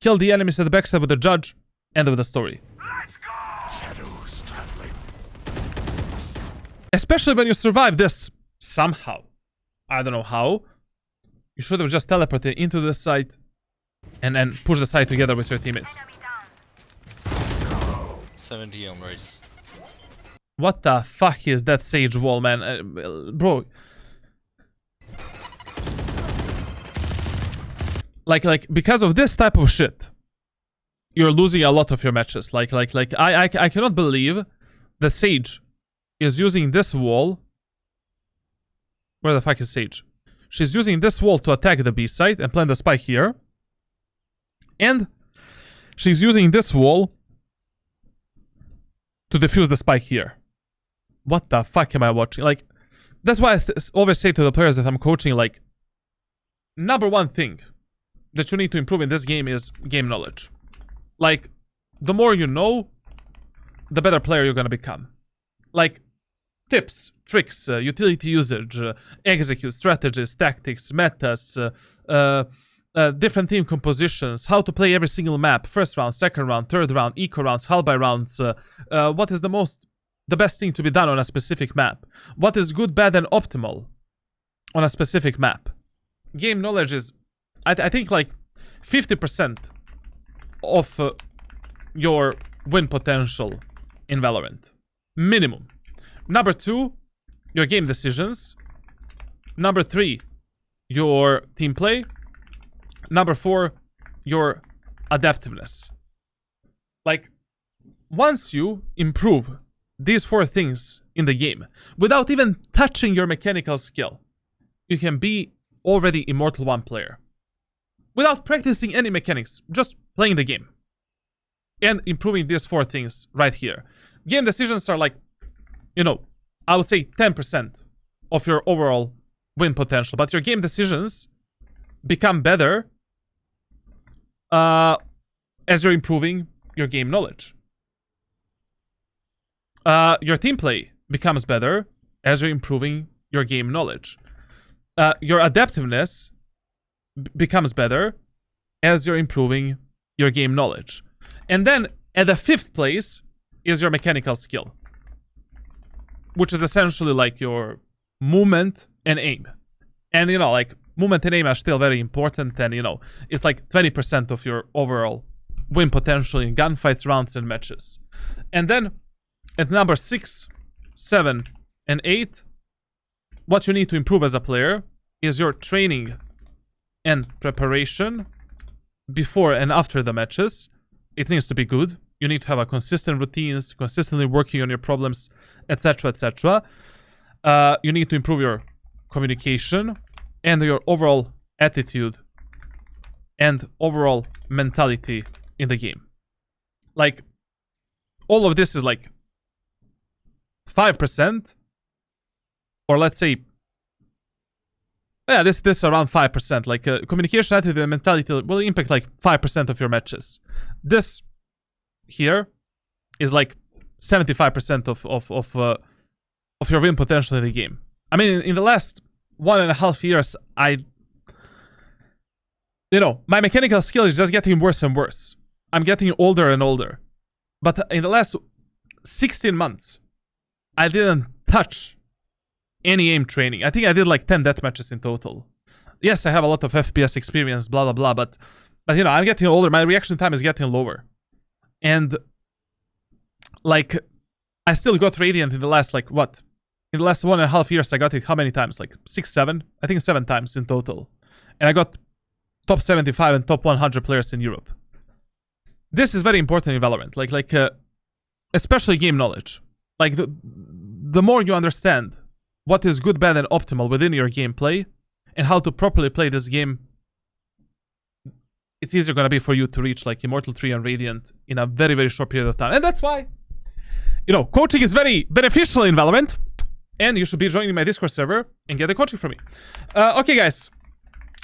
killed the enemies at the backside with the judge, end of the story. Let's go! Shadows traveling. Especially when you survive this somehow. I don't know how. You should have just teleported into the site and then push the site together with your teammates. Enemy down. 70 on race. What the fuck is that sage wall, man? Bro. Like, because of this type of shit, you're losing a lot of your matches. I cannot believe that Sage is using this wall. Where the fuck is Sage? She's using this wall to attack the B site and plant the spike here. And she's using this wall to defuse the spike here. What the fuck am I watching? Like, that's why I always say to the players that I'm coaching, like, number one thing that you need to improve in this game is game knowledge. Like, the more you know, the better player you're gonna become. Like, tips, tricks, utility usage, execute, strategies, tactics, metas, different team compositions, how to play every single map, first round, second round, third round, eco rounds, hull by rounds, what is the best thing to be done on a specific map, what is good, bad, and optimal on a specific map. Game knowledge is, I think, like 50% of your win potential in Valorant. Minimum. Number 2, your game decisions. Number 3, your team play. Number 4, your adaptiveness. Like, once you improve these 4 things in the game, without even touching your mechanical skill, you can be already Immortal 1 player. Without practicing any mechanics, just playing the game. And improving these 4 things right here. Game decisions are like, you know, I would say 10% of your overall win potential. But your game decisions become better as you're improving your game knowledge. Your team play becomes better as you're improving your game knowledge. Your adaptiveness becomes better as you're improving your game knowledge. And then at the 5th place is your mechanical skill, which is essentially like your movement and aim. And, you know, like, movement and aim are still very important, and, you know, it's like 20% of your overall win potential in gunfights, rounds, and matches. And then at number 6, 7, and 8, what you need to improve as a player is your training and preparation before and after the matches. It needs to be good. You need to have a consistent routines, consistently working on your problems, etc., etc. You need to improve your communication and your overall attitude and overall mentality in the game. Like, all of this is like 5%, or let's say, yeah, this is around 5%. Like, communication, attitude, and mentality will impact like 5% of your matches. This here is like 75% of your win potential in the game. I mean, in the last 1.5 years, you know, my mechanical skill is just getting worse and worse. I'm getting older and older. But in the last 16 months, I didn't touch any aim training. I think I did like 10 death matches in total. Yes, I have a lot of FPS experience, blah, blah, blah, but you know, I'm getting older. My reaction time is getting lower. And, like, I still got Radiant in the last, like, what? In the last 1.5 years, I got it how many times? Like, 6, 7? I think 7 times in total. And I got top 75 and top 100 players in Europe. This is very important in Valorant. Like, especially game knowledge. Like, the more you understand what is good, bad, and optimal within your gameplay, and how to properly play this game, it's easier gonna be for you to reach like Immortal 3 and Radiant in a very, very short period of time. And that's why, you know, coaching is very beneficial in Valorant, and you should be joining my Discord server and get the coaching from me. Okay, guys,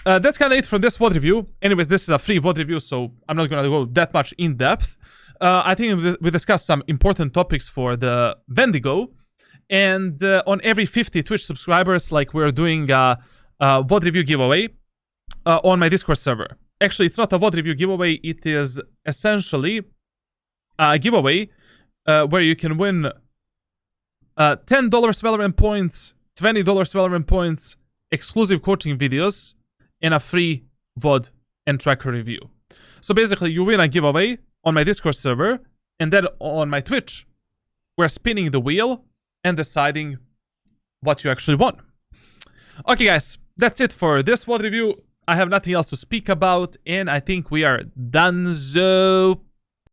that's kind of it from this VOD review. Anyways, this is a free VOD review, so I'm not gonna go that much in depth. I think we discussed some important topics for the Wendigo, and on every 50 Twitch subscribers, like, we're doing a VOD review giveaway on my Discord server. Actually, it's not a VOD review giveaway. It is essentially a giveaway where you can win $10 Valorant points, $20 Valorant points, exclusive coaching videos, and a free VOD and tracker review. So basically, you win a giveaway on my Discord server, and then on my Twitch, we're spinning the wheel and deciding what you actually won. Okay, guys, that's it for this VOD review. I have nothing else to speak about, and I think we are done. So